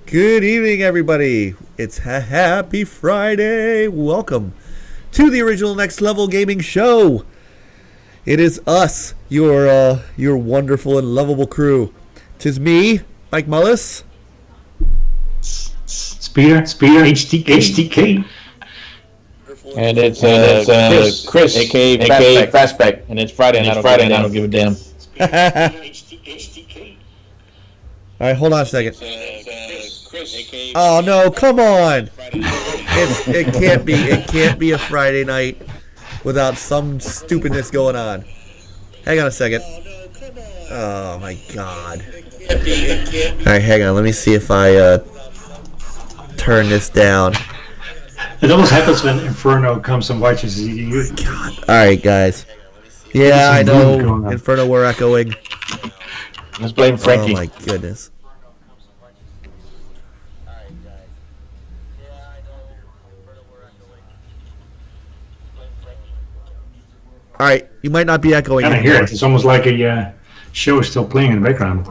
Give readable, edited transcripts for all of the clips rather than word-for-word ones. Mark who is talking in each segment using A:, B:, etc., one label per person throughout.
A: Good evening, everybody. It's Happy Friday. Welcome to the original Next Level Gaming Show. It is us, your wonderful and lovable crew. 'Tis me, Mike Mullis.
B: Speeder, HTK.
C: And it's Chris, aka Fastback, and it's Friday, and I don't give a damn.
A: All right, hold on a second. Oh no, come on! It can't be a Friday night without some stupidness going on. Hang on a second. Oh my God! All right, hang on. Let me see if I turn this down.
B: It almost happens when Inferno comes and watches you.
A: God. All right, guys. Yeah, I know. Inferno, we're echoing.
C: Let's blame Frankie.
A: Oh my goodness. All right, you might not be echoing.
B: I can hear it. It's almost like a show is still playing in the background.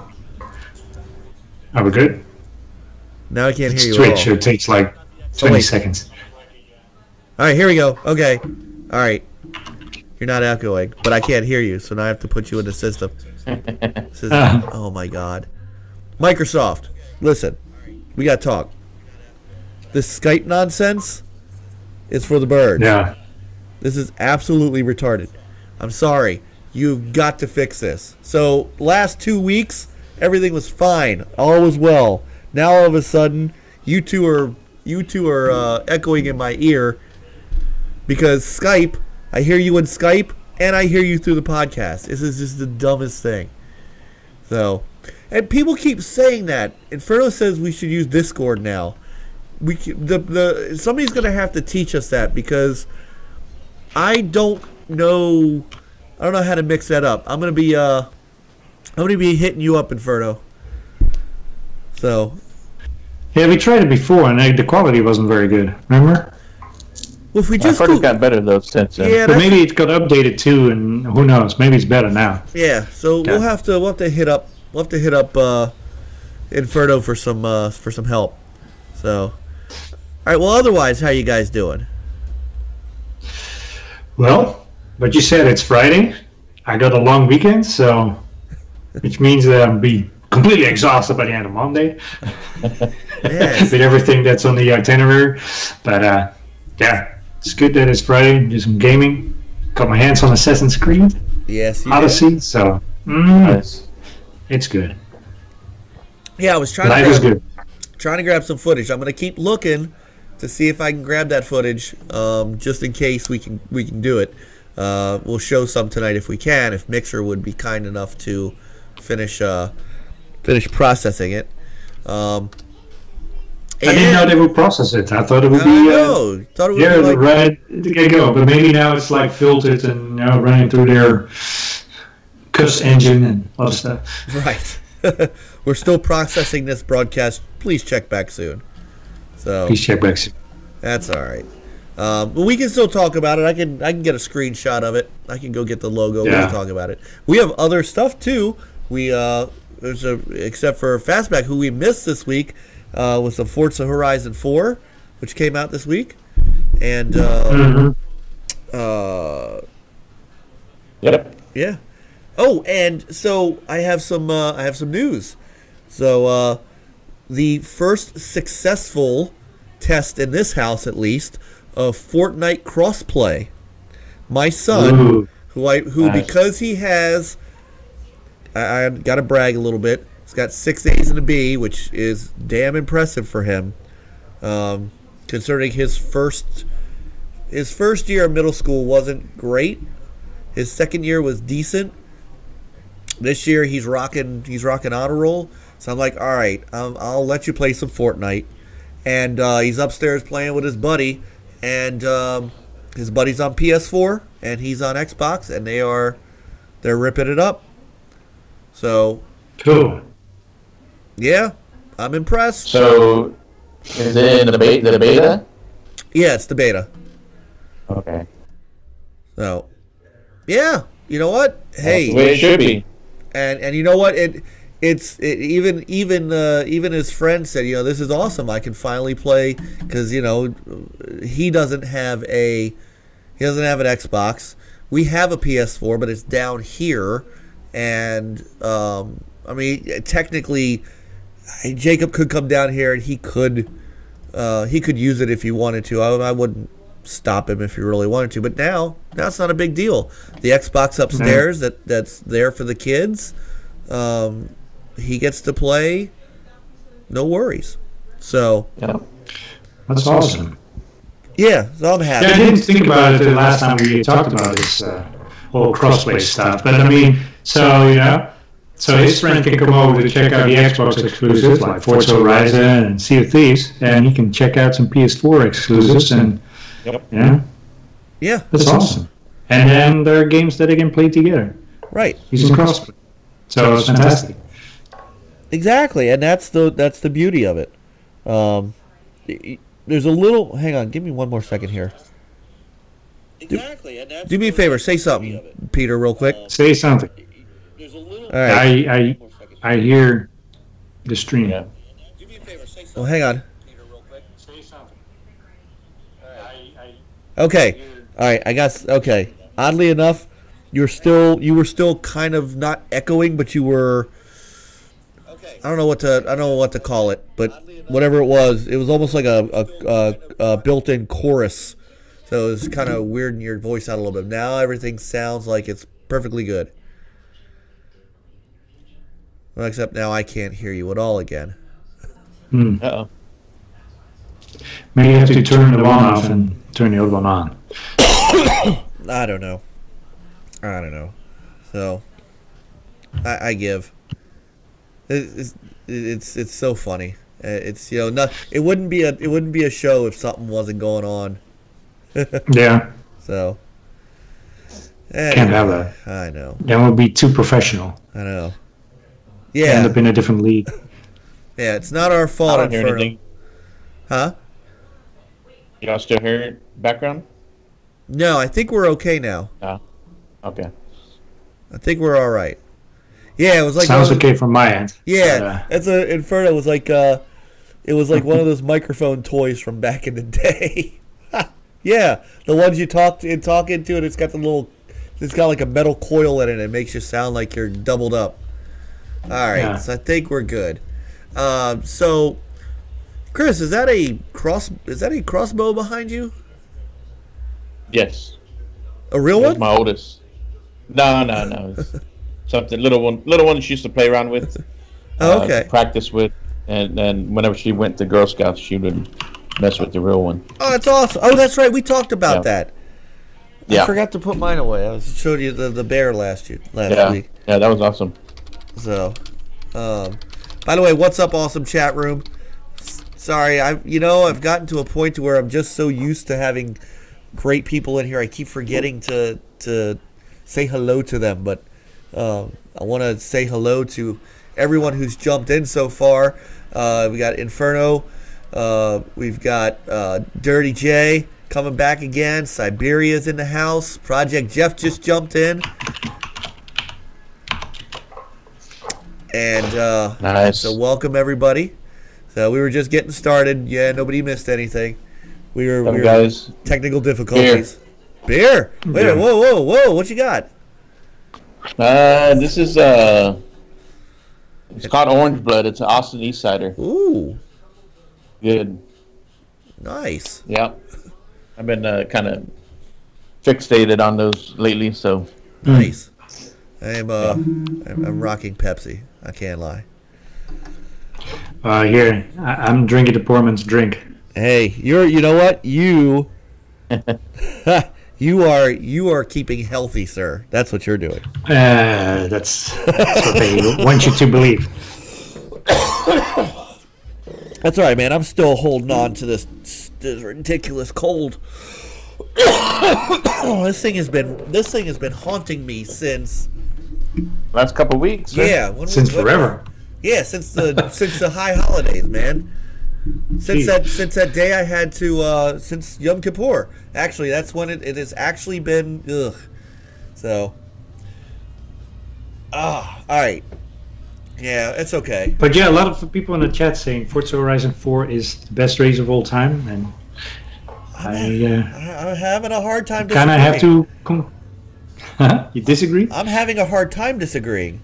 B: Are we good?
A: Now I can't hear you.
B: Switch. It takes like 20 seconds.
A: All right, here we go. Okay. All right. You're not echoing, but I can't hear you, so now I have to put you in the system. Oh my God. Microsoft, listen, we got to talk. This Skype nonsense is for the birds.
B: Yeah.
A: This is absolutely retarded. I'm sorry. You've got to fix this. So last 2 weeks, everything was fine. All was well. Now all of a sudden, you two are echoing in my ear because Skype, I hear you in Skype and I hear you through the podcast. This is just the dumbest thing. So, and people keep saying that. Inferno says we should use Discord now. Somebody's gonna have to teach us that because I don't know how to mix that up. I'm gonna be hitting you up, Inferno. So.
B: Yeah, we tried it before, and the quality wasn't very good. Remember?
A: Well, if we just
C: I've heard it got better though since then.
A: Yeah,
B: but maybe it got updated too, and who knows? Maybe it's better now.
A: Yeah. So we'll have to hit up Inferno for some help. So, all right. Well, otherwise, how you guys doing?
B: Well, but you said it's Friday. I got a long weekend, so which means that I'll be completely exhausted by the end of Monday.
A: Yes.
B: With everything that's on the itinerary. But yeah, it's good that it's Friday. Do some gaming. Got my hands on Assassin's Creed.
A: Yes, you
B: Odyssey.
A: did.
B: So
C: Nice.
B: it's good.
A: Yeah, I was trying to grab some footage. I'm gonna keep looking to see if I can grab that footage, just in case we can do it. We'll show some tonight if we can. If Mixer would be kind enough to finish processing it.
B: I didn't know they would process it. I thought it would be.
A: Thought it would be like,
B: right. There you go. But maybe now it's like filtered and running through their cuss engine and all that stuff.
A: Right. We're still processing this broadcast. Please check back soon. So
B: Please check back soon.
A: That's all right. But we can still talk about it. I can get a screenshot of it. I can go get the logo. We can talk about it. We have other stuff too. We except for Fastback, who we missed this week, was the Forza Horizon 4, which came out this week, and
C: Yep.
A: yeah. Oh, and so I have some news. So the first successful test in this house, at least, of Fortnite crossplay. My son, who
C: Nice.
A: because he has, I got to brag a little bit. He's got 6 A's and a B, which is damn impressive for him, considering his first year of middle school wasn't great. His second year was decent. This year he's rocking honor roll. So I'm like, all right, I'll let you play some Fortnite. And he's upstairs playing with his buddy, and his buddy's on PS4 and he's on Xbox, and they're ripping it up. So
B: Cool.
A: Yeah, I'm impressed.
C: So, is it in the beta?
A: Yeah, it's the beta.
C: Okay.
A: So, yeah, you know what? Hey,
C: That's the way it should be.
A: And you know what? It even his friend said, this is awesome. I can finally play because he doesn't have an Xbox. We have a PS4, but it's down here, and technically, Jacob could come down here and he could use it if he wanted to. I wouldn't stop him if he really wanted to, but now it's not a big deal. The Xbox upstairs that's there for the kids. He gets to play, no worries. So,
B: yeah, that's awesome.
A: Yeah, so I'm happy.
B: Yeah, I didn't think about it the last time we talked about this whole crossplay stuff. But so his friend can come over to check out the Xbox exclusives like Forza Horizon and Sea of Thieves, and he can check out some PS4 exclusives. And
A: yeah,
B: that's awesome. And then there are games that they can play together.
A: Right.
B: Using crossplay. So it's fantastic.
A: Exactly, and that's the beauty of it. There's a little. Hang on, give me one more second here. Exactly, and that's do me a favor. Say something, Peter, real quick.
B: Say something.
A: There's a little. All right.
B: I hear the stream.
C: Yeah.
A: Do me a favor. Say something. Well, hang on.
B: Peter, real quick. Say something.
A: Okay. All right. I guess. Okay. Oddly enough, you were still kind of not echoing, but you were. I don't know what to call it, but whatever it was almost like a built-in chorus. So it was kind of weirding your voice out a little bit. Now everything sounds like it's perfectly good. Well, except now I can't hear you at all again.
C: Uh-oh.
B: Maybe you have to turn the one off and turn the other one on.
A: I don't know. So I give. It's so funny. It's it wouldn't be a show if something wasn't going on.
B: Yeah.
A: So
B: can't have that.
A: I know.
B: That would be too professional.
A: I know. Yeah.
B: End up in a different league.
A: Yeah, it's not our fault.
C: I don't hear anything.
A: Huh?
C: Y'all still hear background?
A: No, I think we're okay now.
C: Oh. Okay.
A: I think we're all right. Yeah, it was like
B: sounds okay from my end.
A: Yeah, it's a Inferno. It was like one of those microphone toys from back in the day. Yeah, the ones you talk into, and it's got like a metal coil in it. And it makes you sound like you're doubled up. All right, so I think we're good. So, Chris, is that a crossbow behind you?
C: Yes.
A: A real one?
C: My oldest. No. It's something little one she used to play around with.
A: Okay.
C: Practice with, and whenever she went to Girl Scouts, she would mess with the real one.
A: Oh, that's awesome. Oh, that's right. We talked about that.
C: Yeah.
A: I forgot to put mine away. I showed you the bear last week.
C: Yeah, that was awesome.
A: So, by the way, what's up, awesome chat room? Sorry, I've gotten to a point to where I'm just so used to having great people in here. I keep forgetting to say hello to them, but I want to say hello to everyone who's jumped in so far. We got Inferno. We've got Dirty J coming back again. Siberia's in the house. Project Jeff just jumped in. And
C: nice.
A: So welcome everybody. So we were just getting started. Yeah, nobody missed anything. We were
C: guys.
A: Technical difficulties. Beer. Wait, whoa! What you got?
C: This is it's called Orange Blood. It's an Austin East Sider.
A: Ooh.
C: Good.
A: Nice.
C: Yep. I've been kind of fixated on those lately, so.
A: Nice. I'm rocking Pepsi. I can't lie.
B: Here, I'm drinking the poor man's drink.
A: Hey, you know what? You are keeping healthy, sir. That's what you're doing.
B: That's what they want you to believe.
A: That's all right, man. I'm still holding on to this ridiculous cold. This thing has been haunting me since
C: last couple of weeks.
A: Yeah,
B: since forever.
A: Yeah, since the high holidays, man. Since that day I had to since Yom Kippur. Actually, that's when it has actually been ugh. So all right. Yeah, it's okay.
B: But yeah, a lot of people in the chat saying Forza Horizon 4 is the best race of all time, and
A: I'm having a hard time
B: kind of have
A: disagreeing.
B: to. You disagree?
A: I'm having a hard time disagreeing.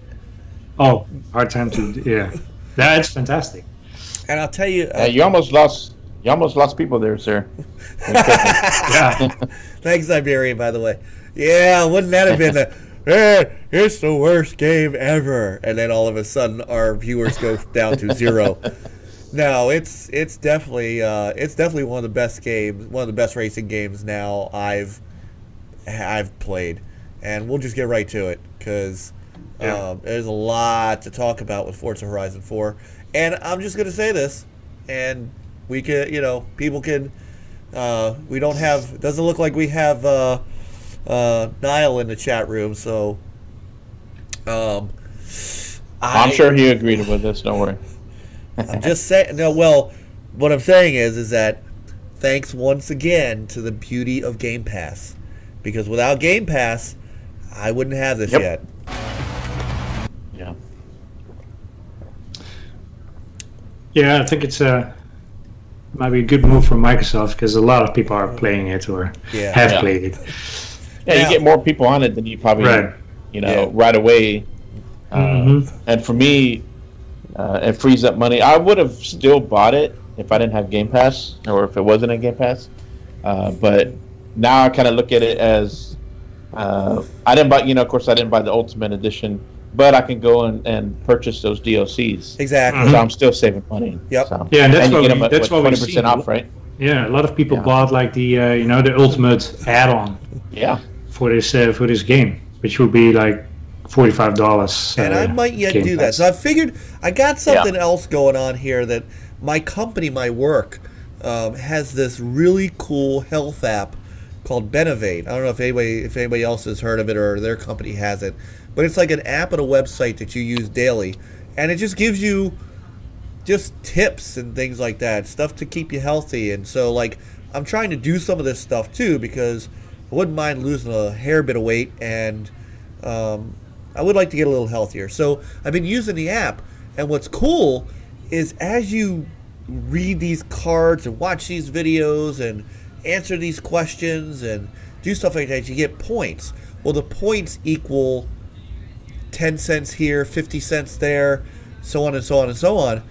B: Oh, hard time to. Yeah, that's fantastic.
A: And I'll tell you,
C: you almost lost. You almost lost people there, sir.
B: Yeah.
A: Thanks, Siberian, by the way. Yeah, wouldn't that have been it's the worst game ever, and then all of a sudden our viewers go down to 0. No, it's definitely one of the best games, one of the best racing games now I've played, and we'll just get right to it because there's a lot to talk about with Forza Horizon 4, and I'm just gonna say this, and we could, people can. We don't have. It doesn't look like we have Niall in the chat room, so.
C: I'm sure he agreed with this. Don't worry.
A: I'm just saying. No, well, what I'm saying is that thanks once again to the beauty of Game Pass, because without Game Pass, I wouldn't have this yet.
C: Yeah.
B: Yeah, I think it's might be a good move from Microsoft because a lot of people are playing it or have played it.
C: Yeah, you get more people on it than you probably, right away. And for me, it frees up money. I would have still bought it if I didn't have Game Pass or if it wasn't a Game Pass. But now I kind of look at it as I didn't buy. Of course, I didn't buy the Ultimate Edition, but I can go and purchase those DLCs.
A: Exactly.
C: So I'm still saving money.
A: Yep.
C: So.
B: Yeah, and that's
C: what 20% off, right?
B: Yeah, a lot of people bought like the the Ultimate add-on.
C: Yeah.
B: For this game, which would be like $45.
A: And I might yet do that. So I figured I got something else going on here that my company, my work, has this really cool health app called Benevate. I don't know if anybody else has heard of it or their company has it, but it's like an app and a website that you use daily, and it just gives you just tips and things like that, stuff to keep you healthy. And so like I'm trying to do some of this stuff too because I wouldn't mind losing a hair bit of weight, and I would like to get a little healthier. So I've been using the app, and what's cool is as you read these cards and watch these videos and answer these questions and do stuff like that, you get points. Well, the points equal 10 cents here, 50 cents there, so on and so on and so on.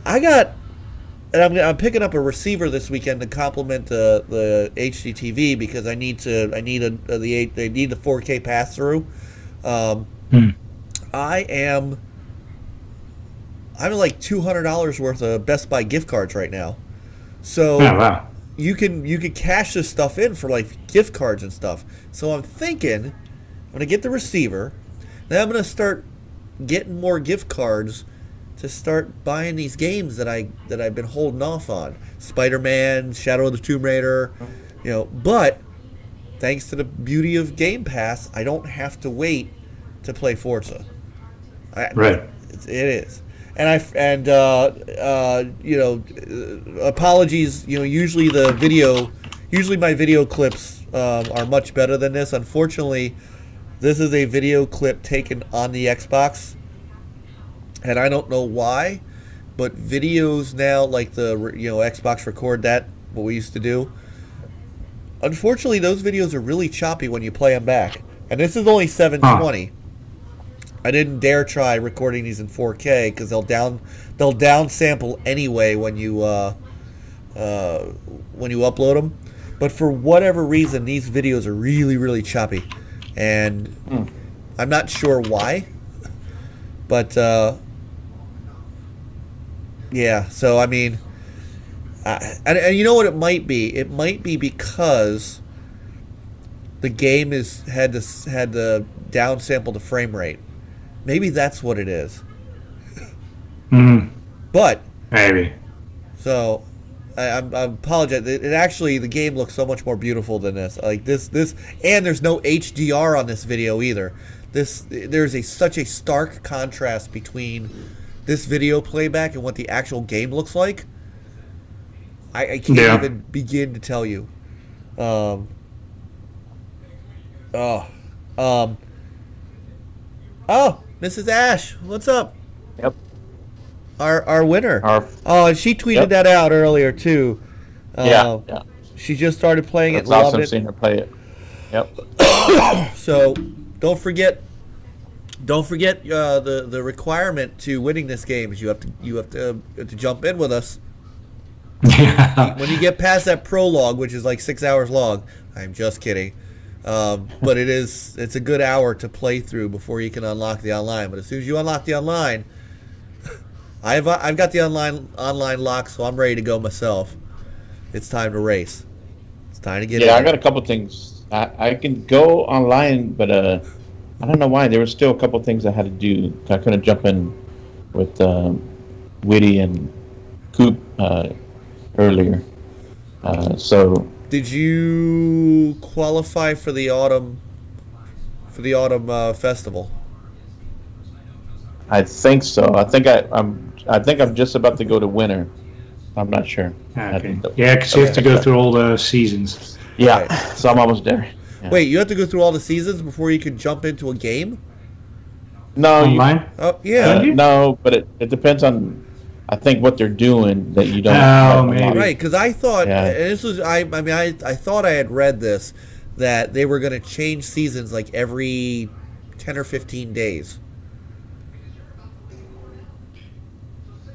A: I'm picking up a receiver this weekend to complement the HDTV because I need the 4K pass through. I'm like $200 worth of Best Buy gift cards right now, so you can cash this stuff in for like gift cards and stuff. So I'm thinking I'm gonna get the receiver, then I'm gonna start getting more gift cards to start buying these games that I've been holding off on. Spider-Man, Shadow of the Tomb Raider, but thanks to the beauty of Game Pass, I don't have to wait to play Forza.
B: Right.
A: It is. And apologies, usually my video clips are much better than this. Unfortunately, this is a video clip taken on the Xbox. And I don't know why, but videos now, like the Xbox Record, that what we used to do. Unfortunately, those videos are really choppy when you play them back. And this is only 720. I didn't dare try recording these in 4K because they'll downsample anyway when you upload them. But for whatever reason, these videos are really, really choppy, and I'm not sure why. But yeah, so I mean, and you know what it might be? It might be because the game had to downsample the frame rate. Maybe that's what it is. But
B: maybe.
A: So I apologize. The game looks so much more beautiful than this. Like this, and there's no HDR on this video either. There's such a stark contrast between this video playback and what the actual game looks like. I can't even begin to tell you. Oh, Mrs. Ash, what's up?
C: Yep.
A: Our winner. And she tweeted
C: Yep.
A: that out earlier too.
C: Yeah.
A: She just started playing
C: It's
A: it. Loved
C: awesome
A: it.
C: seeing her play it. Yep.
A: So don't forget the requirement to winning this game is you have to jump in with us.
B: Yeah.
A: When you get past that prologue, which is like 6 hours long, I'm just kidding. But it's a good hour to play through before you can unlock the online. But as soon as you unlock the online, I've got the online lock, so I'm ready to go myself. It's time to race. It's time to get in.
C: Yeah, I got a couple things. I can go online, but I don't know why. There were still a couple things I had to do. I couldn't jump in with Witty and Coop earlier. So
A: did you qualify for the autumn festival?
C: I think so. I think I'm just about to go to winter. I'm not sure.
B: Okay. Yeah, because you have to go through all the seasons.
C: Yeah,
A: Right.
C: so I'm almost there. Yeah.
A: Wait, you have to go through all the seasons before you can jump into a game?
C: No,
B: Online?
A: Oh, yeah.
C: no, but it depends on, I think, what they're doing that you don't.
B: Oh, maybe.
A: Right, because I thought
C: Yeah.
A: and this was I thought I had read this that they were going to change seasons like every 10 or 15 days.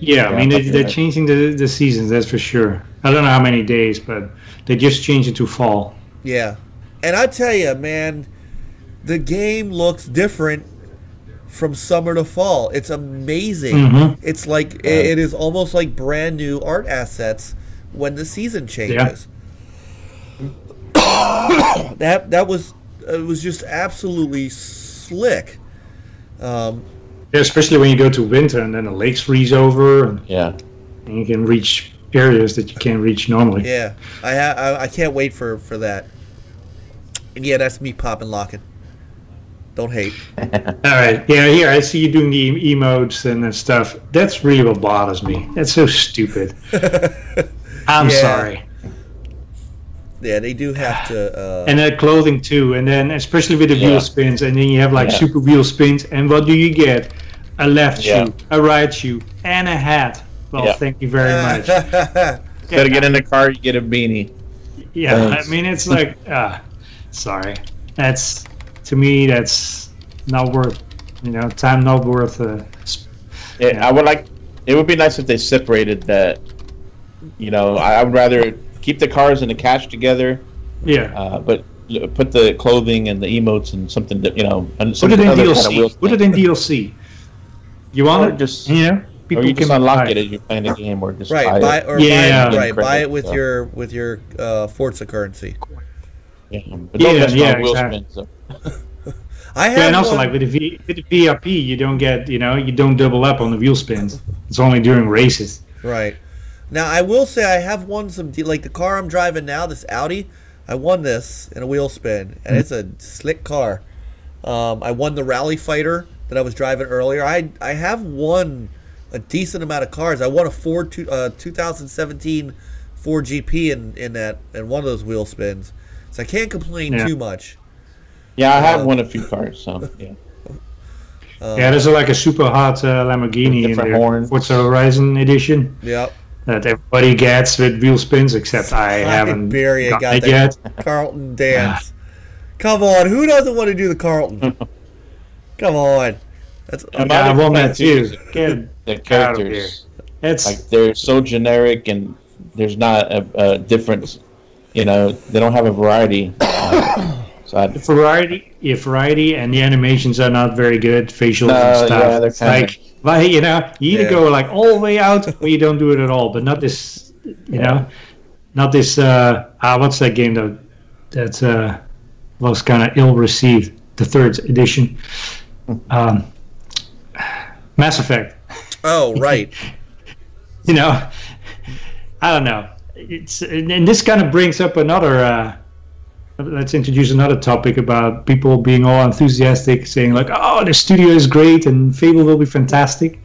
B: Yeah, I mean,
C: something
B: they're
C: like-
B: changing the seasons, that's for sure. I don't know how many days, but they just changed it to fall.
A: Yeah. And I tell you, man, the game looks different from summer to fall. It's amazing.
B: Mhm.
A: It's like it is almost like brand new art assets when the season changes. That was it was just absolutely slick.
B: Yeah, especially when you go to winter and then the lakes freeze over and
C: Yeah.
B: you can reach areas that you can't reach normally.
A: Yeah, I can't wait for that. And yeah, that's me popping locking. Don't hate.
B: All right. Yeah, here I see you doing the emotes and stuff. That's really what bothers me. That's so stupid. I'm
A: Yeah.
B: sorry.
A: Yeah, they do have to.
B: And that clothing too, and then especially with the
C: Yeah.
B: wheel spins, and then you have like
C: Yeah.
B: super wheel spins, and what do you get? A left
C: Yeah.
B: shoe, a right shoe, and a hat. Well,
C: Yeah.
B: thank you very much.
C: Instead of get in the car, you get a beanie.
B: Yeah,
C: Thanks.
B: I mean it's like, sorry. That's to me that's not worth, time not worth.
C: Yeah, I would like. It would be nice if they separated that. I would rather keep the cars and the cash together,
B: Yeah.
C: but put the clothing and the emotes and something that and
B: Put
C: some
B: it in
C: other
B: DLC.
C: kind of wheel
B: Put it in DLC. You
C: Or
B: want it?
C: just-
B: People
C: or you just
B: can
C: unlock
B: buy
C: it as you're playing the game, or just
A: Right,
C: buy it.
B: Yeah.
A: buy it with
C: So.
A: your Forza currency.
C: Yeah, but don't
B: Yeah,
C: mess
B: yeah,
C: around wheel
B: exactly.
C: spins. So.
A: I have
B: Yeah, and also
A: one-
B: like with the VIP, you don't get, you don't double up on the wheel spins. It's only during races.
A: right. Now I will say I have won some like the car I'm driving now, this Audi. I won this in a wheel spin, and it's a slick car. I won the Rally Fighter that I was driving earlier. I have won a decent amount of cars. I won a Ford 2017 Ford GP in one of those wheel spins, so I can't complain
B: Yeah.
A: too much.
C: Yeah, I have won a few cars. So yeah.
B: Yeah, there's like a super hot Lamborghini in
C: Different
B: the
C: horns.
B: Forza Horizon edition
A: Yep.
B: that everybody gets with wheel spins, except I haven't
A: Barry, I
B: gotten
A: got
B: it
A: that
B: yet.
A: Carlton dance. Come on, who doesn't want to do the Carlton? Come on. That's
C: And
B: I
C: my
B: won
C: other
B: that
C: thing,
B: too. Get
C: The
B: out of
C: characters,
B: It's
C: like they're so generic, and there's not a difference. They don't have a variety. So
B: variety, and the animations are not very good, facials
C: No,
B: and stuff.
C: yeah, they're
B: It's
C: kinda-
B: like, well, you either
A: Yeah.
B: go like all the way out, or you don't do it at all. But not this, not this. What's that game that was kind of ill received? The third edition, Mass Effect.
A: oh right.
B: I don't know. And this kind of brings up another. Let's introduce another topic about people being all enthusiastic, saying like, "Oh, the studio is great and Fable will be fantastic."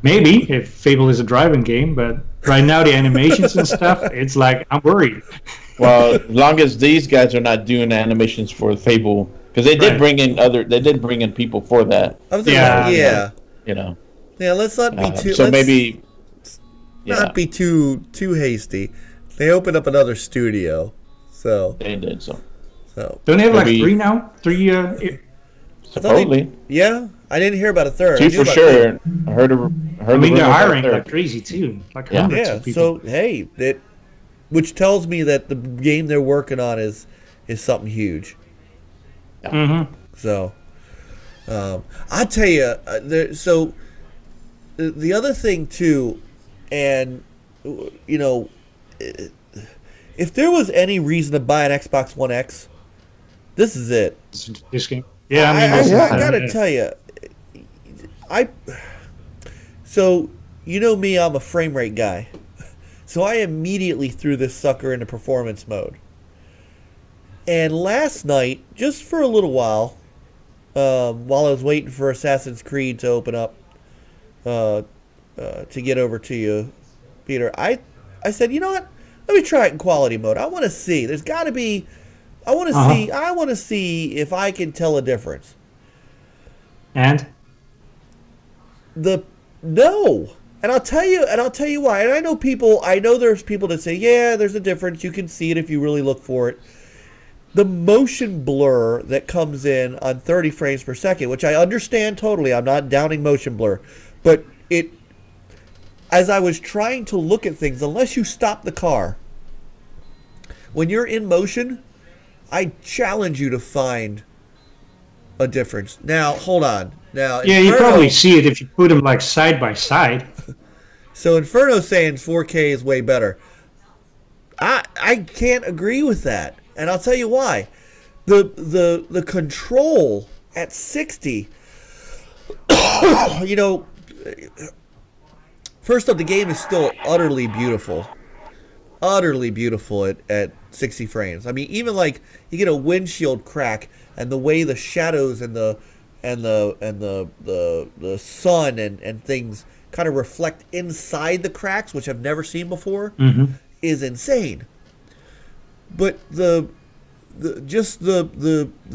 B: Maybe if Fable is a driving game, but right now the animations and stuff, it's like I'm worried.
C: Well, as long as these guys are not doing animations for Fable, because they did
B: Right.
C: bring in people for that.
A: I was thinking,
B: Yeah.
C: You know,
A: Yeah, let's not be too.
C: So maybe
A: not be too hasty. They opened up another studio, so
C: they did so.
B: Don't they have like 3 now? 3.
C: Supposedly.
A: Yeah, I didn't hear about a third.
C: 2 for sure. I heard.
B: I mean, they're hiring like crazy too, like hundreds of people.
A: So hey, which tells me that the game they're working on is something huge.
C: Yeah.
B: Mm-hmm.
A: So, I tell you, the other thing too, and you know, if there was any reason to buy an Xbox One X, this is it.
B: This game. Yeah, I mean,
A: I gotta tell you, so you know me, I'm a frame rate guy, so I immediately threw this sucker into performance mode. And last night, just for a little while I was waiting for Assassin's Creed to open up, to get over to you, Peter, I said, you know what? Let me try it in quality mode. I want to see. There's got to be. I want to see if I can tell a difference.
B: And
A: no. And I'll tell you why. And I know there's people that say, yeah, there's a difference. You can see it if you really look for it. The motion blur that comes in on 30 frames per second, which I understand totally. I'm not downing motion blur, but as I was trying to look at things, unless you stop the car, when you're in motion, I challenge you to find a difference. Now, hold on. Now,
B: yeah, you probably see it if you put them like side by side.
A: So Inferno's saying 4K is way better. I can't agree with that, and I'll tell you why. The control at 60, you know. First up, the game is still utterly beautiful at 60 frames. I mean, even like you get a windshield crack, and the way the shadows and the sun and things kind of reflect inside the cracks, which I've never seen before, is insane. But the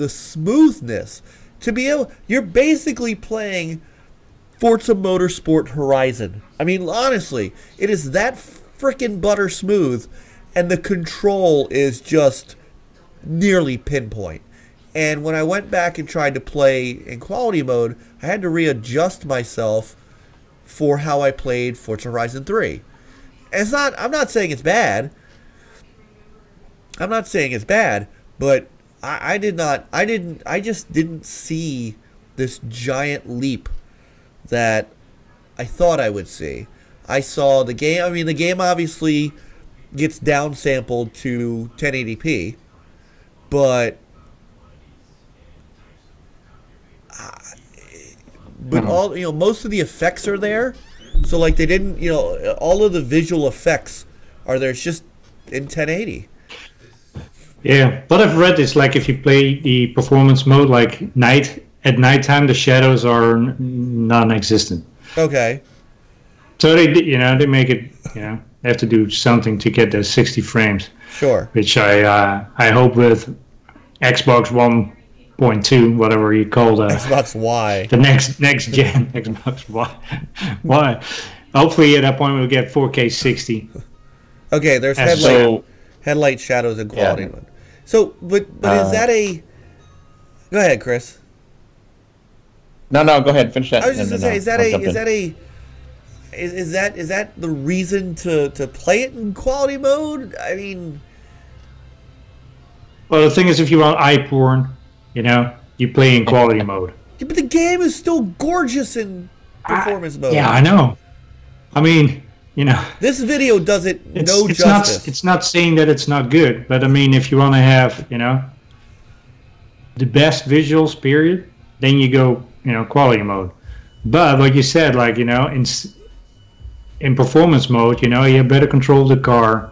A: smoothness to be able, you're basically playing Forza Motorsport Horizon. I mean, honestly, it is that frickin' butter smooth, and the control is just nearly pinpoint. And when I went back and tried to play in quality mode, I had to readjust myself for how I played Forza Horizon 3. And I'm not saying it's bad. But I just didn't see this giant leap that I thought I would see. I saw the game. I mean, the game obviously gets downsampled to 1080p, but all, you know, most of the effects are there. So like they didn't, you know, all of the visual effects are there. It's just in 1080.
B: Yeah, what I've read is like if you play the performance mode, like at nighttime, the shadows are non-existent.
A: Okay.
B: So they make it, they have to do something to get the 60 frames.
A: Sure.
B: Which I hope with Xbox 1.2, whatever you call the
A: Xbox Y,
B: the next gen Xbox Y. Hopefully at that point we'll get 4K 60.
A: Okay, there's headlight shadows and quality mode. So, but is that a? Go ahead, Chris.
C: No, go ahead. Finish that.
A: I was just gonna say, is that the reason to play it in quality mode? I mean,
B: well, the thing is, if you want eye porn, you play in quality mode.
A: Yeah, but the game is still gorgeous in performance mode.
B: Yeah, I know. I mean,
A: this video does it justice.
B: It's not saying that it's not good, but I mean, if you want to have, the best visuals, period, then you go, quality mode. But like you said, like, in performance mode, you have better control of the car.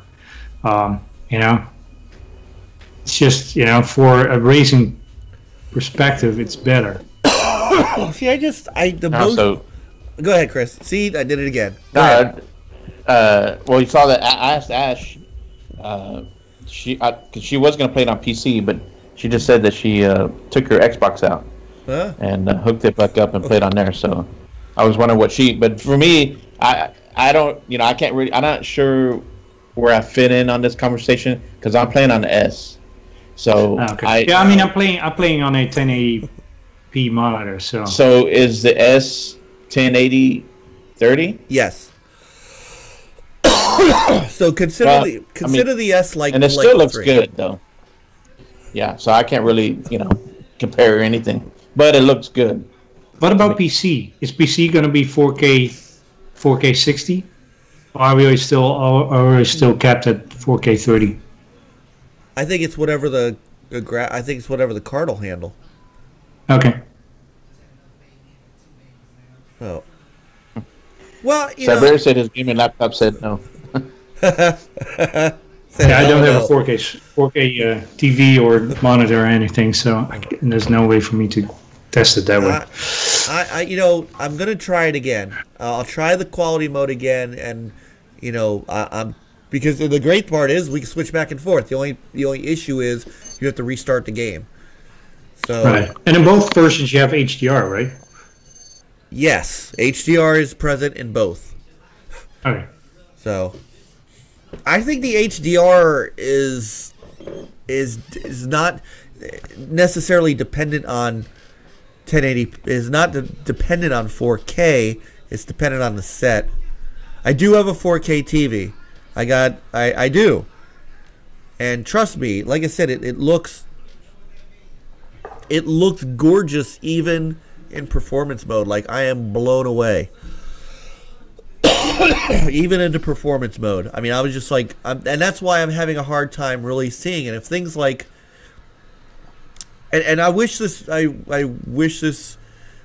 B: It's just, for a racing perspective, it's better.
A: See, go ahead, Chris. See, I did it again.
C: Well, you saw that I asked Ash, because she was going to play it on PC, but she just said that she took her Xbox out and hooked it back up and played on there. So I was wondering what she. But for me, I don't. You know, I can't really. I'm not sure where I fit in on this conversation because I'm playing on the S. So
B: okay. I mean, I'm playing on a 1080p monitor. So
C: is the S 1080 30?
A: Yes. So consider the S like,
C: and it
A: like
C: still looks
A: 3.
C: good though. Yeah, so I can't really compare anything, but it looks good.
B: What about PC? Is PC going to be 4K 60? Or are we still capped at 4K 30?
A: I think it's whatever I think it's whatever the card will handle.
B: Okay.
A: Oh. Well,
C: Saber said his gaming laptop said no.
B: I don't have a 4K TV or monitor or anything, so there's no way for me to test it that way.
A: I'm gonna try it again. I'll try the quality mode again, and I'm because the great part is we can switch back and forth. The only issue is you have to restart the game. So
B: right, and in both versions you have HDR, right?
A: Yes, HDR is present in both.
B: Okay.
A: So I think the HDR is not necessarily dependent on 1080. Is not dependent on 4K. It's dependent on the set. I do have a 4K TV. I do, and trust me, like I said, it looks gorgeous even in performance mode. Like, I am blown away. Even into performance mode. I mean, I was just like, and that's why I'm having a hard time really seeing it. If things like, and I wish the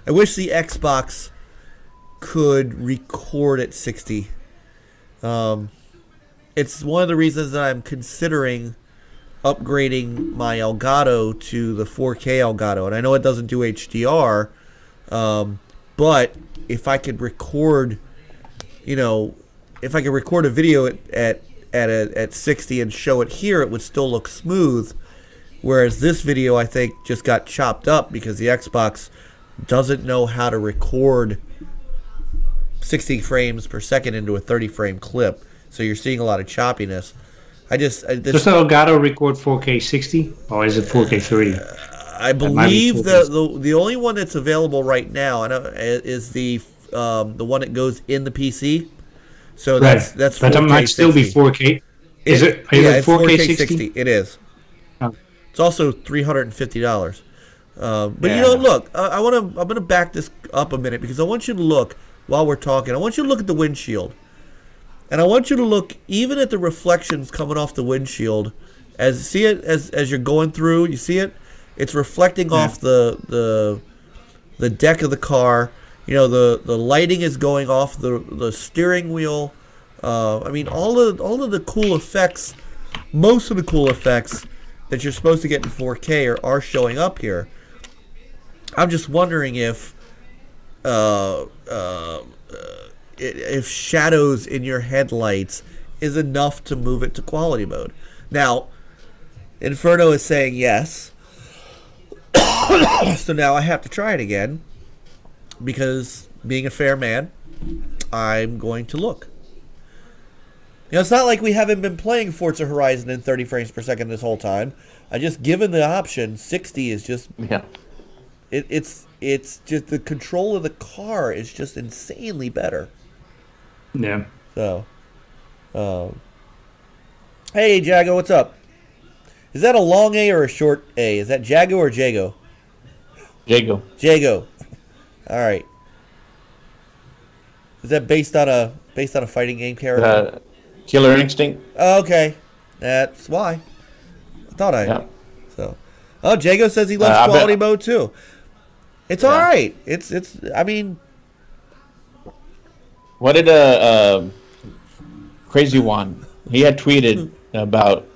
A: Xbox could record at 60. It's one of the reasons that I'm considering upgrading my Elgato to the 4K Elgato, and I know it doesn't do HDR. But if I could record, if I could record a video at 60 and show it here, it would still look smooth. Whereas this video, I think, just got chopped up because the Xbox doesn't know how to record 60 frames per second into a 30 frame clip. So you're seeing a lot of choppiness. Does the
B: Elgato record 4K 60 or is it 4K 30?
A: I believe the only one that's available right now is the one that goes in the PC. So that's 4K.
B: But it might still be 4K. Is it 4K 60?
A: It is.
B: Oh.
A: It's also $350. But look, I'm gonna back this up a minute because I want you to look while we're talking. I want you to look at the windshield, and I want you to look even at the reflections coming off the windshield. As you're going through, you see it. It's reflecting off the deck of the car. The lighting is going off the steering wheel. I mean, all of the cool effects, most of the cool effects that you're supposed to get in 4K are showing up here. I'm just wondering if shadows in your headlights is enough to move it to quality mode. Now, Inferno is saying yes. So now I have to try it again because, being a fair man, I'm going to look. It's not like we haven't been playing Forza Horizon in 30 frames per second this whole time. I just given the option, 60 is just it's just the control of the car is just insanely better.
B: Yeah.
A: So, hey Jago, what's up? Is that a long A or a short A? Is that Jago or Jago? Jago. All right. Is that based on a fighting game character?
C: Killer Instinct.
A: Oh, okay, that's why. I thought I.
C: Yeah.
A: So, Jago says he loves quality mode too. It's all right. It's. I mean,
C: what did Crazy One? He had tweeted about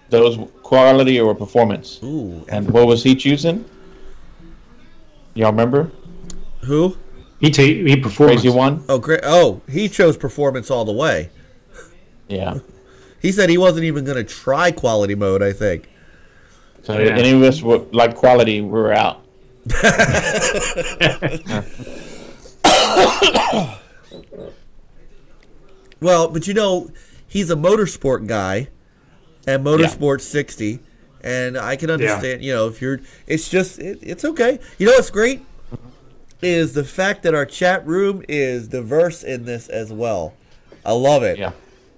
C: those quality or performance.
A: Ooh.
C: And what was he choosing? Y'all remember?
A: Who?
B: He performance.
C: Crazy One.
A: Oh, great! Oh, he chose performance all the way.
C: Yeah.
A: He said he wasn't even going to try quality mode, I think.
C: So any of us would like quality, we're out.
A: Well, but you know, he's a motorsport guy, and Motorsport 60, and I can understand. You know, if you're, it's just it's okay. You know what's great is the fact that our chat room is diverse in this as well. I love it.
C: Yeah.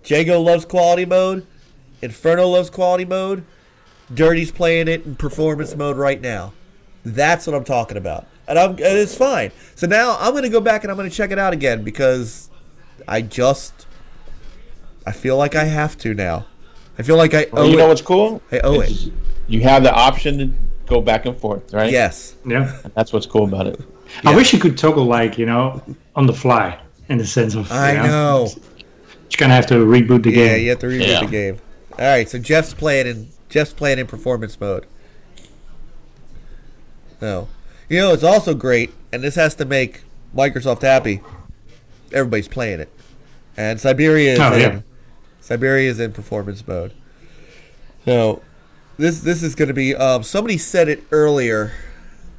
A: Jago loves quality mode. Inferno loves quality mode. Dirty's playing it in performance mode right now. That's what I'm talking about. And it's fine. So now I'm going to go back and I'm going to check it out again because I feel like I have to now. I feel like I owe it.
C: You know what's cool?
A: I owe it.
C: You have the option to go back and forth, right?
A: Yes.
B: Yeah.
C: That's what's cool about it.
B: I wish you could toggle, like, you know, on the fly, in the sense of,
A: I know.
B: You're going to have to reboot the game.
A: Yeah, you have to reboot the game. All right, so Jeff's playing in performance mode. No. You know, it's also great, and this has to make Microsoft happy. Everybody's playing it. And Siberia is in performance mode. So this is going to be somebody said it earlier.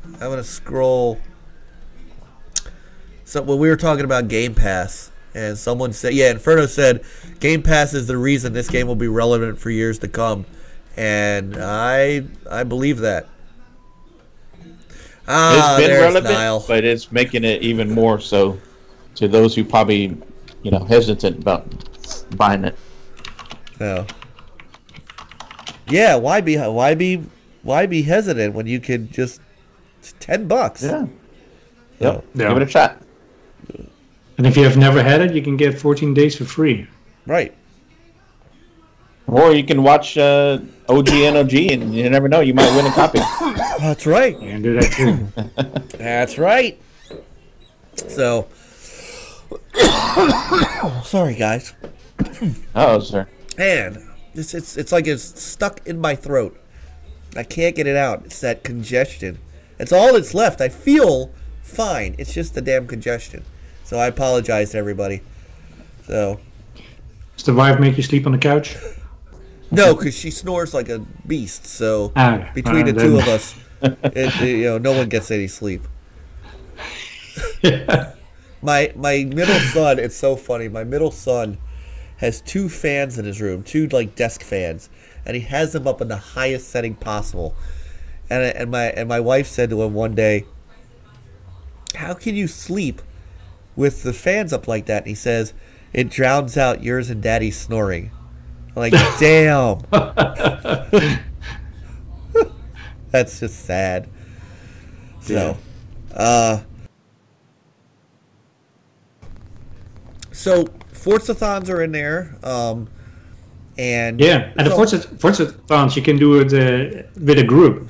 A: I'm going to scroll. So when we were talking about Game Pass, and someone said, Inferno said Game Pass is the reason this game will be relevant for years to come. And I believe that.
C: It's been relevant,
A: Niall.
C: but it's making it even more so to those who probably, you know, hesitant about buying it.
A: So, yeah, why be hesitant when you could just $10?
C: Yeah.
A: So,
C: Give it a shot.
B: And if you have never had it, you can get 14 days for free.
A: right.
C: Or you can watch OG, and you never know, you might win a copy.
A: That's right.
B: You can do that too.
A: That's right. So, sorry guys.
C: Oh, sir.
A: Man, it's like it's stuck in my throat. I can't get it out. It's that congestion. It's all that's left. I feel fine. It's just the damn congestion. So I apologize to everybody. So.
B: Does the wife make you sleep on the couch?
A: No, because she snores like a beast. So between the two of us, no one gets any sleep. My middle son, it's so funny. My middle son has 2 fans in his room, 2 like desk fans, and he has them up in the highest setting possible. And my wife said to him one day, "How can you sleep with the fans up like that?" And he says, "It drowns out yours and Daddy's snoring." I'm like, damn. That's just sad. So, so Forza-thons are in there, and
B: the Forza-thons you can do it with a group.